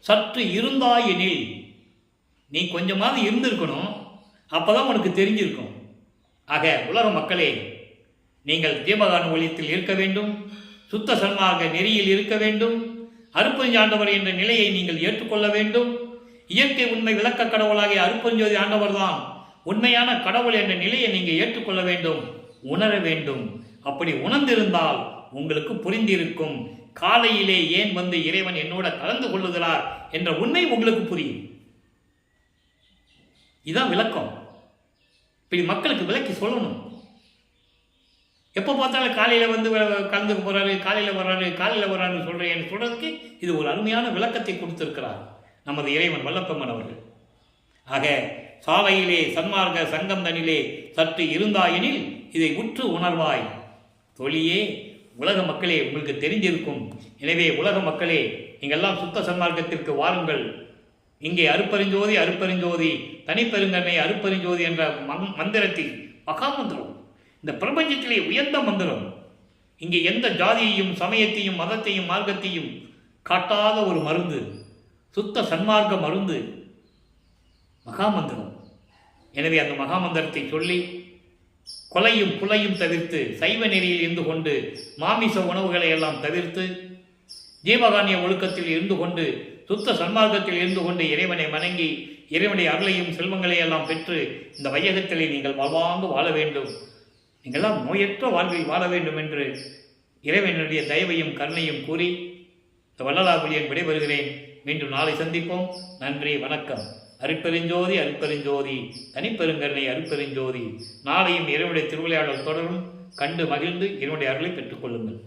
சற்று இருந்தாயெனில். நீ கொஞ்சமாவது இருந்திருக்கணும், அப்பதான் உனக்கு தெரிஞ்சிருக்கும். ஆக உலக மக்களே, நீங்கள் ஜீவகாரண்ய ஒழுக்கத்தில் இருக்க வேண்டும், சுத்த சன்மார்க்க நெறியில் இருக்க வேண்டும், அருட்பெருஞ்சாண்டவர் என்ற நிலையை நீங்கள் ஏற்றுக்கொள்ள வேண்டும். இயற்கை உண்மை விளக்க கடவுளாகிய அருட்பெருஞ்சோதி ஆண்டவர் தான் உண்மையான கடவுள் என்ற நிலையை நீங்கள் ஏற்றுக்கொள்ள வேண்டும். உணர வேண்டும். அப்படி உணர்ந்திருந்தால் உங்களுக்கு புரிந்திருக்கும். காலையிலே ஏன் வந்து இறைவன் என்னோட கலந்து கொள்ளுகிறார் என்ற உண்மை உங்களுக்கு புரியும். இதான் விளக்கம். இப்படி மக்களுக்கு விளக்கி சொல்லணும். எப்போ பார்த்தாலும் காலையில் வந்து கலந்துக்க போகிறாரு, காலையில் வர்றாரு சொல்கிறேன்னு சொல்கிறதுக்கு இது ஒரு அருமையான விளக்கத்தை கொடுத்திருக்கிறார் நமது இறைவன் வல்லப்பெருமான் அவர்கள். ஆக சாலையிலே சன்மார்க்க சங்கம் தனிலே சற்று இருந்தாயெனில் இதை உற்று உணர்வாய். தொழியே உலக மக்களே, உங்களுக்கு தெரிஞ்சிருக்கும். எனவே உலக மக்களே, நீங்கள்லாம் சுத்த சன்மார்க்கத்திற்கு வாருங்கள். இங்கே அருப்பெருஞ்சோதி அருப்பெருஞ்சோதி தனிப்பெருங்கண்ணை அருப்பெருஞ்சோதி என்ற மந்திரத்தில் மகாமந்திரம், இந்த பிரபஞ்சத்திலே உயர்ந்த மந்திரம். இங்கே எந்த ஜாதியையும் சமயத்தையும் மதத்தையும் மார்க்கத்தையும் காட்டாத ஒரு மருந்து, சுத்த சன்மார்க்க மருந்து, மகாமந்திரம். எனவே அந்த மகாமந்திரத்தை சொல்லி கொலையும் புலையும் தவிர்த்து சைவ நெறியில் இருந்து கொண்டு மாமிச உணவுகளை எல்லாம் தவிர்த்து ஜீவகானிய ஒழுக்கத்தில் இருந்து கொண்டு சுத்த சன்மார்க்கத்தில் இருந்து கொண்டு இறைவனை வணங்கி இறைவனுடைய அருளையும் செல்வங்களை எல்லாம் பெற்று இந்த வையகத்திலே நீங்கள் வாழ்வாங்கு வாழ வேண்டும். நீங்கள்லாம் நோயற்ற வாழ்வில் வாழ வேண்டும் என்று இறைவனுடைய தயவையும் கருணையும் கூறி இந்த வள்ளலாகுலியன் விடைபெறுகிறேன். மீண்டும் நாளை சந்திப்போம். நன்றி, வணக்கம். அருட்பெருஞ்சோதி அருட்பெருஞ்சோதி தனிப்பெருங்கருணை அருட்பெருஞ்சோதி. நாளையும் இறைவனுடைய திருவிளையாடல் தொடரும். கண்டு மகிழ்ந்து இறைவனுடைய அருளை பெற்றுக் கொள்ளுங்கள்.